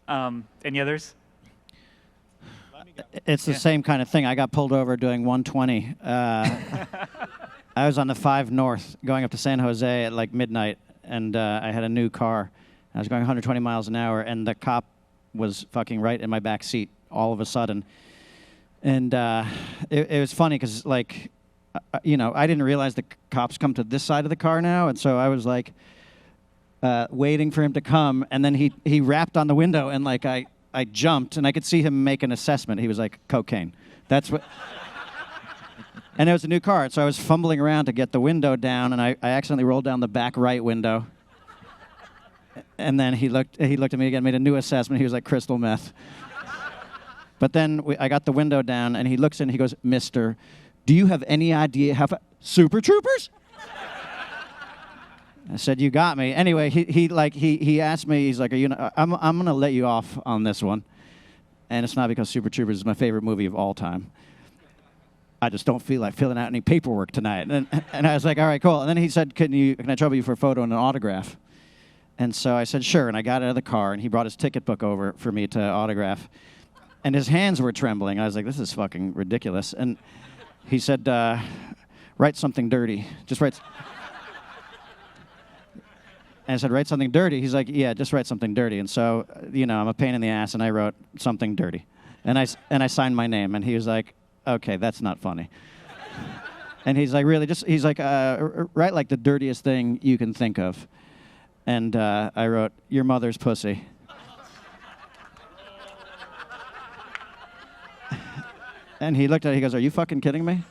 Any others? It's the same kind of thing. I got pulled over doing 120. I was on the 5 North going up to San Jose at like midnight, and I had a new car. I was going 120 miles an hour, and the cop was fucking right in my back seat all of a sudden. And it was funny because, like, you know, I didn't realize the cops come to this side of the car now, and so I was like waiting for him to come, and then he rapped on the window, and like I jumped, and I could see him make an assessment. He was like, cocaine. That's what. And it was a new car, so I was fumbling around to get the window down, and I accidentally rolled down the back right window. And then he looked at me again, made a new assessment. He was like, crystal meth. But then I got the window down, and he looks in, and he goes, Mister, do you have any idea how Super Troopers? I said, you got me. Anyway, he asked me, he's like, I'm going to let you off on this one. And it's not because Super Troopers is my favorite movie of all time. I just don't feel like filling out any paperwork tonight. And I was like, all right, cool. And then he said, can I trouble you for a photo and an autograph? And so I said, sure. And I got out of the car, and he brought his ticket book over for me to autograph. And his hands were trembling. I was like, this is fucking ridiculous. And he said, write something dirty. Just write. And I said, write something dirty. He's like, yeah, just write something dirty. And so, you know, I'm a pain in the ass, and I wrote something dirty. And I signed my name, and he was like, okay, that's not funny. And he's like, really? He's like, write like the dirtiest thing you can think of. And I wrote, your mother's pussy. And he looked at it, he goes, are you fucking kidding me?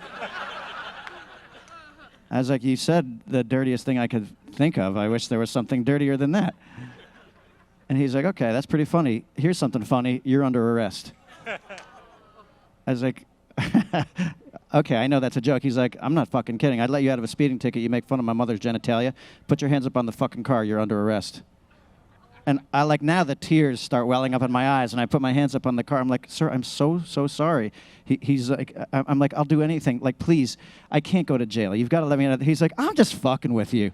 I was like, you said the dirtiest thing I could think of. I wish there was something dirtier than that. And he's like, okay, that's pretty funny. Here's something funny. You're under arrest. I was like, okay, I know that's a joke. He's like, I'm not fucking kidding. I'd let you out of a speeding ticket. You make fun of my mother's genitalia. Put your hands up on the fucking car. You're under arrest. And I like, now the tears start welling up in my eyes, and I put my hands up on the car. I'm like, sir, I'm so sorry. He's like, I'm like, I'll do anything. Like, please, I can't go to jail. You've got to let me out. He's like, I'm just fucking with you.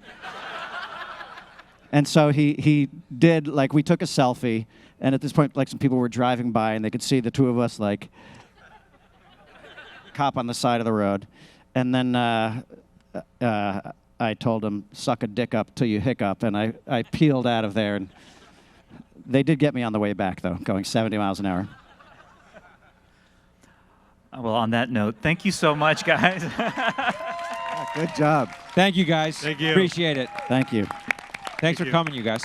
And so he did, like, we took a selfie, and at this point, like, some people were driving by, and they could see the two of us, like, cop on the side of the road. And then I told him, suck a dick up till you hiccup, and I peeled out of there. And they did get me on the way back, though, going 70 miles an hour. Well, on that note, thank you so much, guys. Good job. Thank you, guys. Thank you. Appreciate it. Thank you. Thanks for coming, you guys.